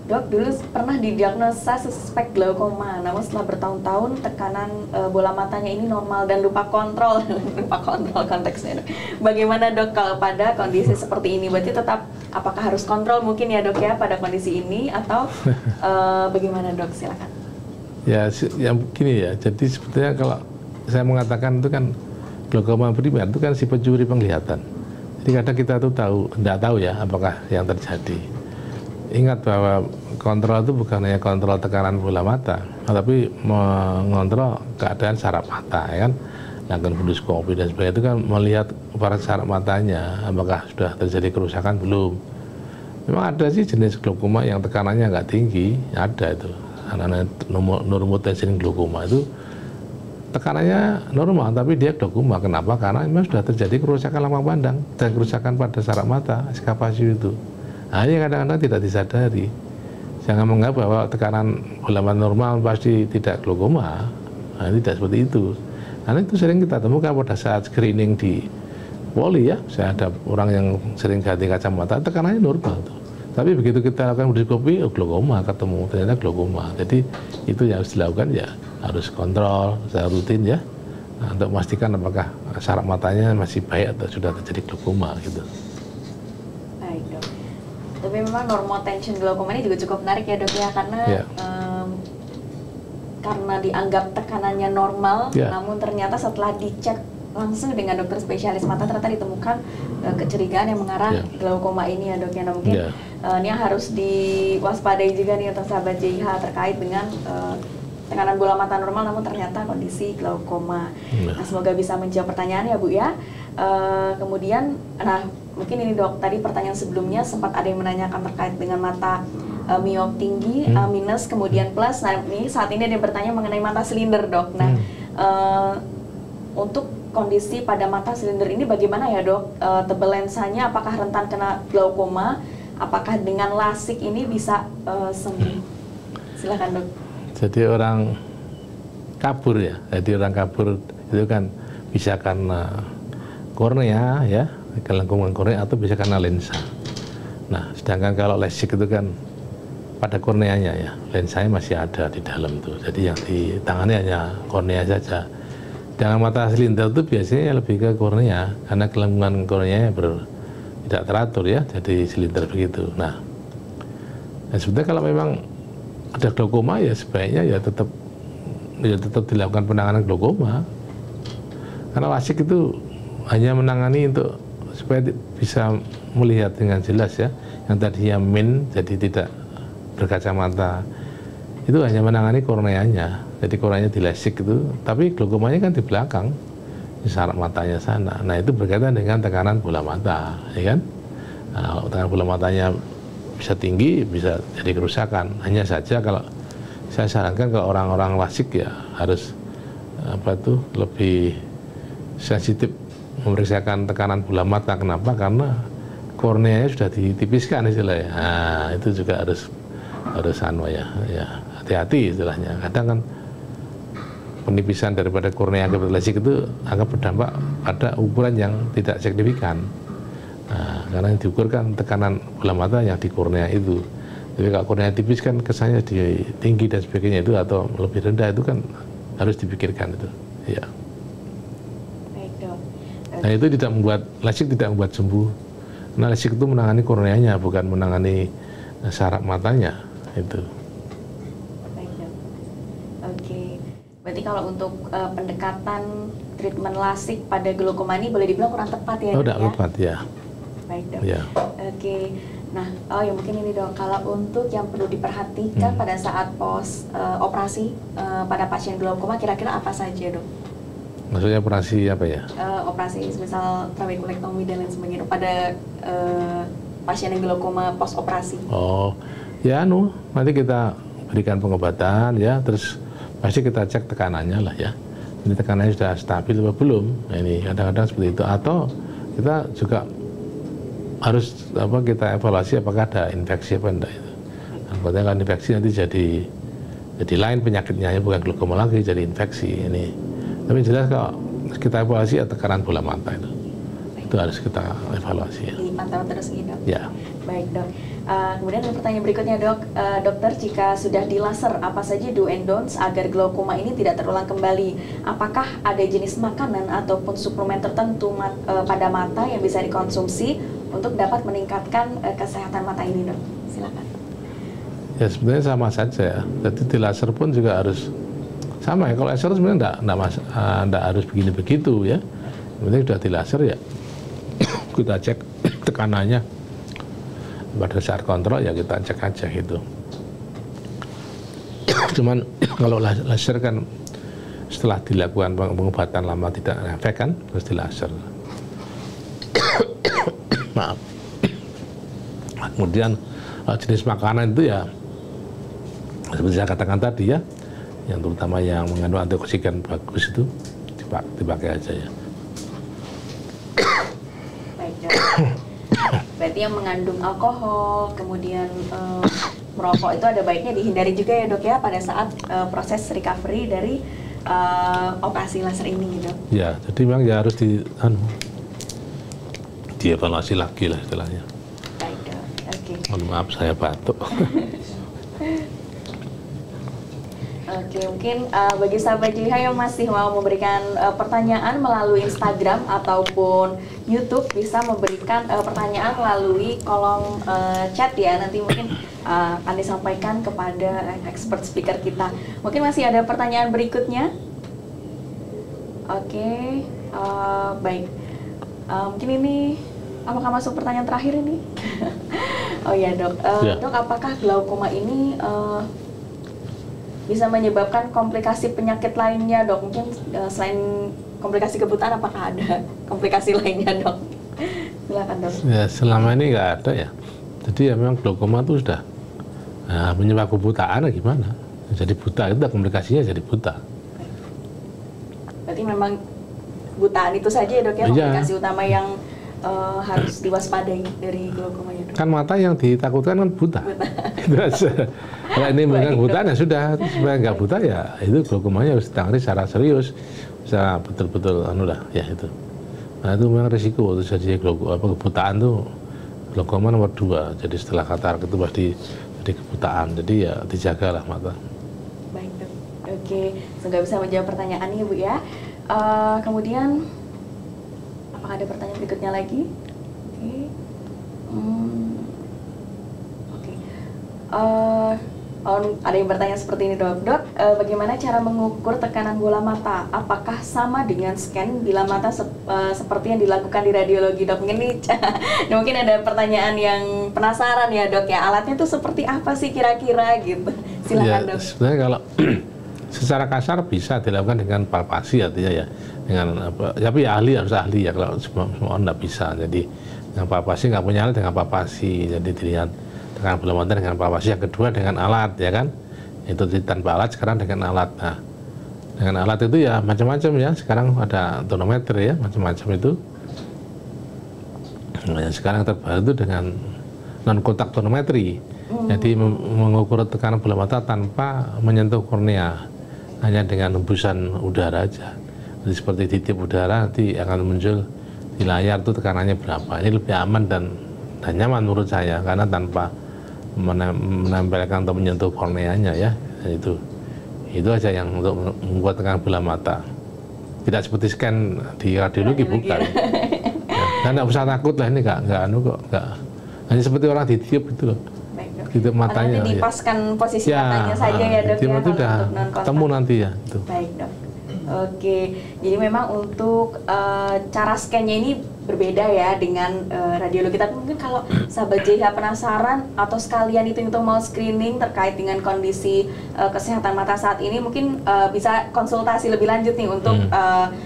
dok dulu pernah didiagnosa suspek glaukoma, namun setelah bertahun-tahun tekanan bola matanya ini normal dan lupa kontrol, lupa kontrol konteksnya dok. Bagaimana dok kalau pada kondisi seperti ini? Berarti tetap apakah harus kontrol mungkin ya dok ya pada kondisi ini atau bagaimana dok? Silakan. Ya, yang begini ya. Jadi sebetulnya kalau saya mengatakan itu kan glaukoma primer itu kan si pencuri penglihatan. Jadi kadang kita tuh tidak tahu ya apakah yang terjadi. Ingat bahwa kontrol itu bukan hanya kontrol tekanan bola mata, tapi mengontrol keadaan saraf mata, ya kan? Lakukan funduskopi dan sebagainya itu kan melihat pada saraf matanya, apakah sudah terjadi kerusakan belum. Memang ada sih jenis glaukoma yang tekanannya nggak tinggi, ada itu. Anak-anak normotensin glaukoma itu tekanannya normal, tapi dia glaukoma. Kenapa? Karena memang sudah terjadi kerusakan lambang pandang dan kerusakan pada saraf mata, eskapasi itu. Nah, ini kadang-kadang tidak disadari. Jangan menganggap bahwa tekanan bola mata normal pasti tidak glaukoma. Nah, tidak seperti itu. Karena itu sering kita temukan pada saat screening di poli ya. Saya ada orang yang sering ganti kacamata, tekanannya normal tuh. Tapi begitu kita lakukan funduskopi, glaukoma ketemu, ternyata glaukoma. Jadi itu yang harus dilakukan ya, harus kontrol secara rutin ya, untuk memastikan apakah saraf matanya masih baik atau sudah terjadi glaukoma gitu. Baik dok. Tapi memang normotensin glaukoma ini juga cukup menarik ya dok ya, karena karena dianggap tekanannya normal, namun ternyata setelah dicek langsung dengan dokter spesialis mata ternyata ditemukan kecurigaan yang mengarah glaukoma ini ya dok ya. Nah, mungkin ini yang harus diwaspadai juga nih untuk sahabat JH terkait dengan tekanan bola mata normal namun ternyata kondisi glaukoma. Nah, semoga bisa menjawab pertanyaan ya Bu ya. Kemudian, nah mungkin ini dok, tadi pertanyaan sebelumnya sempat ada yang menanyakan terkait dengan mata miop tinggi, minus, kemudian plus. Nah ini saat ini ada yang bertanya mengenai mata silinder dok. Nah untuk kondisi pada mata silinder ini bagaimana ya dok? Tebal lensanya apakah rentan kena glaukoma? Apakah dengan lasik ini bisa sembuh? Silakan dok. Jadi orang kabur ya, jadi orang kabur itu kan bisa karena kornea ya, kelengkungan kornea atau bisa karena lensa. Nah, sedangkan kalau lasik itu kan pada korneanya ya, lensanya masih ada di dalam tuh. Jadi yang ditangani hanya kornea saja. Dengan mata silinder itu biasanya lebih ke kornea karena kelengkungan korneanya tidak teratur ya, jadi silinder begitu. Nah, sebetulnya kalau memang ada glaukoma ya sebaiknya ya tetap dilakukan penanganan glaukoma. Karena lasik itu hanya menangani untuk supaya bisa melihat dengan jelas ya. Yang tadinya min jadi tidak berkacamata. Itu hanya menangani korneanya. Jadi korneanya di lasik itu, tapi glaukomanya kan di belakang, di saraf matanya sana. Nah, itu berkaitan dengan tekanan bola mata, ya kan? Nah, kalau tekanan bola matanya bisa tinggi, bisa jadi kerusakan. Hanya saja kalau saya sarankan kalau orang-orang lasik ya harus lebih sensitif memeriksakan tekanan bola mata. Kenapa? Karena korneanya sudah ditipiskan istilahnya. Nah, itu juga harus hati-hati istilahnya. Kadang kan penipisan daripada kornea akibat lasik itu akan berdampak pada ukuran yang tidak signifikan. Nah, karena yang diukur kan tekanan bola mata yang di kornea itu. Jadi kalau kornea tipis kan kesannya tinggi dan sebagainya itu atau lebih rendah itu kan harus dipikirkan itu. Ya. Baik, Dok. Nah itu tidak membuat lasik tidak membuat sembuh. Nah lasik itu menangani korneanya bukan menangani saraf matanya itu. Oke, berarti kalau untuk pendekatan treatment lasik pada glaukoma ini boleh dibilang kurang tepat ya? Oh, tidak tepat ya. Baik, Dok. Ya. Oke, nah, ya mungkin ini, Dok, kalau untuk yang perlu diperhatikan pada saat pos operasi pada pasien glaukoma kira-kira apa saja, Dok? Maksudnya operasi apa ya? Operasi misal trabekulektomi dan lain sebagainya pada pasien yang glaukoma pos operasi. Oh, ya nanti kita berikan pengobatan ya, terus pasti kita cek tekanannya lah ya. Ini tekanannya sudah stabil atau belum? Nah, ini kadang-kadang seperti itu. Atau kita juga harus kita evaluasi apakah ada infeksi apa enggak itu. Nah, kalau infeksi nanti jadi lain penyakitnya, ya bukan glaukoma lagi, jadi infeksi ini. Tapi jelas kalau kita evaluasi ya tekanan bola mata itu harus kita evaluasi ya. Dipantau terus gitu, Dok? Ya. Baik, Dok. Kemudian ada pertanyaan berikutnya, Dok. Dokter, jika sudah di laser, apa saja do and don'ts agar glaukoma ini tidak terulang kembali? Apakah ada jenis makanan ataupun suplemen tertentu pada mata yang bisa dikonsumsi untuk dapat meningkatkan kesehatan mata ini, Dok? Silakan. Ya sebenarnya sama saja ya. Jadi di laser pun juga harus sama ya. Kalau laser sebenarnya enggak harus begini begitu ya. Yang penting sudah di laser ya. Kita cek tekanannya. Pada saat kontrol ya kita cek aja gitu. Cuman kalau laser kan setelah dilakukan pengobatan lama tidak efek kan, terus di laser. Maaf. Kemudian jenis makanan itu ya seperti saya katakan tadi ya, yang terutama yang mengandung antioksidan bagus itu dipakai aja ya. Baik, Dok. Berarti yang mengandung alkohol, kemudian merokok itu ada baiknya dihindari juga ya, Dok ya, pada saat proses recovery dari operasi laser ini gitu. Ya, jadi memang ya harus dievaluasi lagi lah istilahnya. Baik, Dok. Oke. Mohon maaf saya batuk. Oke, mungkin bagi sahabat JH yang masih mau memberikan pertanyaan melalui Instagram ataupun YouTube bisa memberikan pertanyaan melalui kolom chat ya. Nanti mungkin akan disampaikan kepada expert speaker kita. Mungkin masih ada pertanyaan berikutnya. Oke, baik. Mungkin ini apakah masuk pertanyaan terakhir ini? Oh ya, Dok. Dok, apakah glaukoma ini bisa menyebabkan komplikasi penyakit lainnya, Dok? Mungkin selain komplikasi kebutaan, apakah ada komplikasi lainnya, Dok? Silakan, Dok. Ya, selama ini nggak ada ya. Jadi ya memang glaukoma itu sudah menyebabkan kebutaan gimana? Jadi buta itu komplikasinya jadi buta. Berarti memang kebutaan itu saja ya, Dok ya, komplikasi utama yang harus diwaspadai dari glaukoma ya, Dok? Kan mata yang ditakutkan kan buta. Itu aja. Kalau ini memang buta ya sudah, supaya nggak buta ya itu glaukomanya harus ditangani secara serius, bisa betul-betul ya itu. Nah itu memang risiko untuk jadi kebutaan tuh glaukoma nomor 2. Jadi setelah katarak itu pasti jadi kebutaan. Jadi ya dijagalah mata. Baik, Dok. Oke, semoga bisa menjawab pertanyaan ini, Bu ya. Kemudian apakah ada pertanyaan berikutnya lagi? Oke. Ada yang bertanya seperti ini, Dok. Dok, bagaimana cara mengukur tekanan bola mata? Apakah sama dengan scan bila mata seperti yang dilakukan di radiologi, Dok? Mungkin ada pertanyaan yang penasaran ya, Dok ya. Alatnya itu seperti apa sih kira-kira gitu? Silakan, ya, Dok. Sebenarnya kalau secara kasar bisa dilakukan dengan palpasi artinya ya, dengan apa? Tapi ahli harus ahli ya. Kalau semua orang nggak bisa. Jadi dengan palpasi nggak punya alat dengan palpasi. Jadi dilihat dengan bola mata dengan palpasi. Yang kedua dengan alat ya kan, itu tanpa alat, sekarang dengan alat. Nah dengan alat itu ya macam-macam ya, sekarang ada tonometer ya, macam-macam itu. Nah, sekarang terbaru itu dengan non kontak tonometri, jadi mengukur tekanan bola mata tanpa menyentuh kornea. hanya dengan hembusan udara aja. Jadi seperti titip udara nanti akan muncul di layar tuh tekanannya berapa. Ini lebih aman dan nyaman menurut saya karena tanpa menempelkan atau menyentuh korneanya ya. Itu aja yang untuk membuat tekanan bola mata. Tidak seperti scan di radiologi bukan. Ya, nggak usah takut lah, ini nggak hanya seperti orang ditiup itu loh. Ditiup matanya. Nanti dipaskan posisi matanya saja ya dok ya, itu udah ketemu nanti ya. Itu. Baik dok. Oke, jadi memang untuk cara scan-nya ini berbeda ya dengan radiologi. Tapi mungkin kalau sahabat JH penasaran atau sekalian itu mau screening terkait dengan kondisi kesehatan mata saat ini, mungkin bisa konsultasi lebih lanjut nih untuk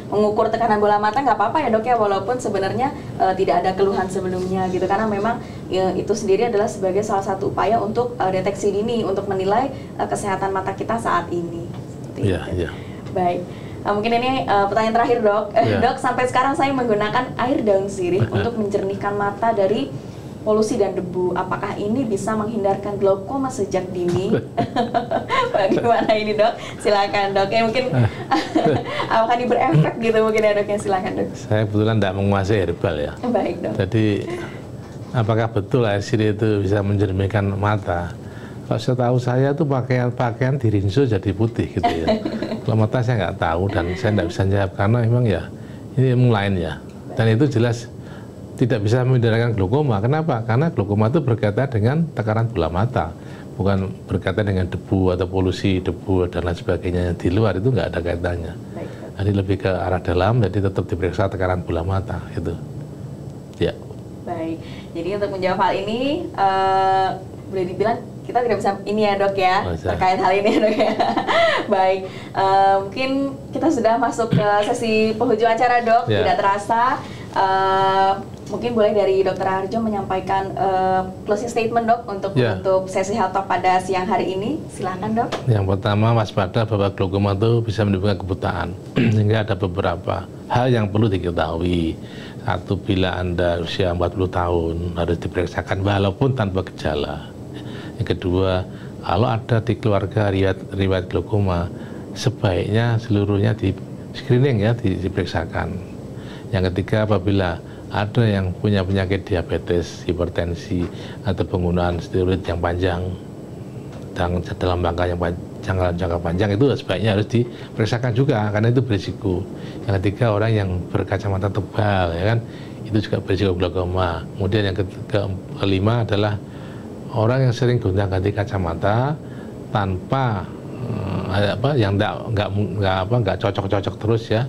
mengukur tekanan bola mata. Nggak apa-apa ya dok ya, walaupun sebenarnya tidak ada keluhan sebelumnya gitu. Karena memang itu sendiri adalah sebagai salah satu upaya untuk deteksi dini untuk menilai kesehatan mata kita saat ini. Iya. Baik. Mungkin ini pertanyaan terakhir dok. Dok, sampai sekarang saya menggunakan air daun sirih untuk menjernihkan mata dari polusi dan debu. Apakah ini bisa menghindarkan glaukoma sejak dini? Bagaimana ini dok? Silakan dok. Ya mungkin apakah ini berefek gitu mungkin ya dok? Ya silakan dok. Saya kebetulan tidak menguasai herbal ya. Baik dok. Jadi apakah betul air sirih itu bisa menjernihkan mata? Kalau setahu saya tuh pakaian dirinso jadi putih gitu ya. Kalau mata saya nggak tahu dan saya nggak bisa jawab karena memang ya ini ilmu lain ya. Dan itu jelas tidak bisa menghindarkan glaukoma. Kenapa? Karena glaukoma itu berkaitan dengan tekanan bola mata, bukan berkaitan dengan debu atau polusi debu dan lain sebagainya di luar, itu nggak ada kaitannya. Jadi lebih ke arah dalam, jadi tetap diperiksa tekanan bola mata itu. Ya. Baik. Jadi untuk menjawab hal ini boleh dibilang kita tidak bisa ini ya dok ya, terkait hal ini ya dok ya. Baik, mungkin kita sudah masuk ke sesi penghujung acara dok. Tidak terasa, mungkin boleh dari Dr. Harjo menyampaikan closing statement dok untuk menutup sesi Health Talk pada siang hari ini. Silakan dok. Yang pertama, waspada bahwa glaukoma itu bisa menimbulkan kebutaan. Sehingga ada beberapa hal yang perlu diketahui. Satu, bila Anda usia 40 tahun harus diperiksakan walaupun tanpa gejala. Yang kedua, kalau ada di keluarga riwayat glaukoma, sebaiknya seluruhnya di screening ya, diperiksakan. Yang ketiga, apabila ada yang punya penyakit diabetes, hipertensi, atau penggunaan steroid yang panjang dalam jangka panjang, itu sebaiknya harus diperiksakan juga karena itu berisiko. Yang ketiga, orang yang berkacamata tebal ya kan, itu juga berisiko glaukoma. Kemudian yang kelima adalah orang yang sering gonta-ganti kacamata tanpa yang nggak cocok terus ya,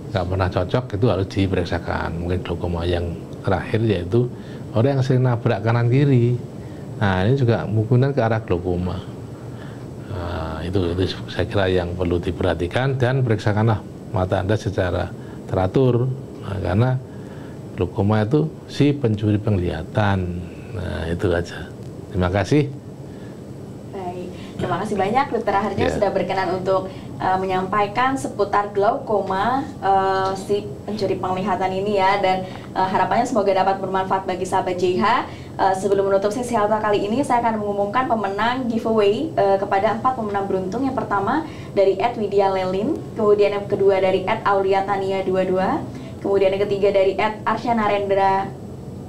nggak pernah cocok, itu harus diperiksakan. Mungkin glaukoma. Yang terakhir yaitu orang yang sering nabrak kanan kiri. Nah ini juga mungkin ke arah glaukoma. Nah, itu saya kira yang perlu diperhatikan, dan periksakanlah mata Anda secara teratur. Nah, karena glaukoma itu si pencuri penglihatan. Nah itu aja. Terima kasih. Baik, terima kasih banyak Dr. Harjo sudah berkenan untuk menyampaikan seputar glaukoma si pencuri penglihatan ini ya, dan harapannya semoga dapat bermanfaat bagi sahabat JH. Sebelum menutup sesi Health Talk kali ini, saya akan mengumumkan pemenang giveaway kepada 4 pemenang beruntung. Yang pertama dari @Widya_Lelin, kemudian yang kedua dari @Auliatania22, kemudian yang ketiga dari @Arsyanarendra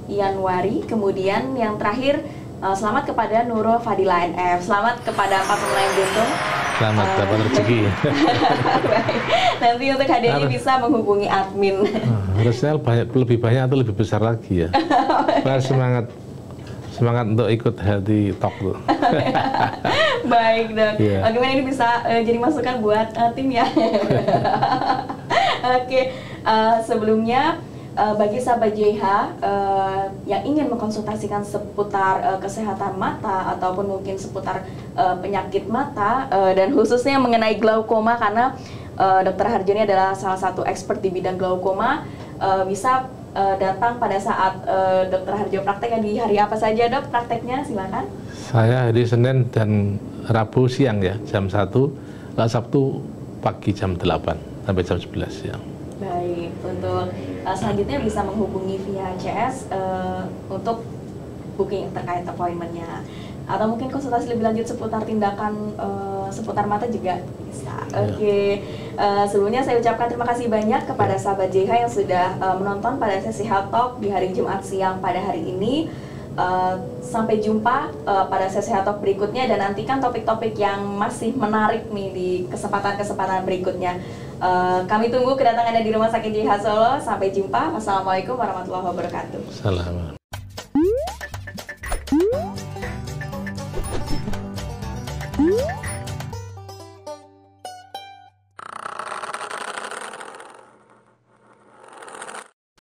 Yanwari, kemudian yang terakhir selamat kepada Nurul Fadila NF. Selamat kepada 4 pemenang beruntung. Selamat dapat rezeki. Nanti untuk hadiahnya bisa menghubungi admin. Harusnya lebih banyak atau lebih besar lagi ya. Biar semangat untuk ikut Healthy Talk tuh. Baik dok. Bagaimana ini bisa jadi masukan buat tim ya. Oke, sebelumnya bagi sahabat JH yang ingin mengkonsultasikan seputar kesehatan mata ataupun mungkin seputar penyakit mata dan khususnya mengenai glaukoma, karena Dr. Harjo ini adalah salah satu expert di bidang glaukoma, bisa datang pada saat Dr. Harjo praktek di hari apa saja dok prakteknya, silakan. Saya hari Senin dan Rabu siang ya, jam 1, Sabtu pagi jam 8 sampai jam 11 siang. Baik, untuk selanjutnya bisa menghubungi via CS untuk booking terkait appointment-nya. atau mungkin konsultasi lebih lanjut seputar tindakan seputar mata juga bisa. Oke. Sebelumnya saya ucapkan terima kasih banyak kepada sahabat JH yang sudah menonton pada sesi Health Talk di hari Jumat siang pada hari ini. Sampai jumpa pada sesi Health Talk berikutnya, dan nantikan topik-topik yang masih menarik nih di kesempatan-kesempatan berikutnya. Kami tunggu kedatangannya di Rumah Sakit JH Solo. Sampai jumpa. Wassalamualaikum warahmatullahi wabarakatuh. Salam.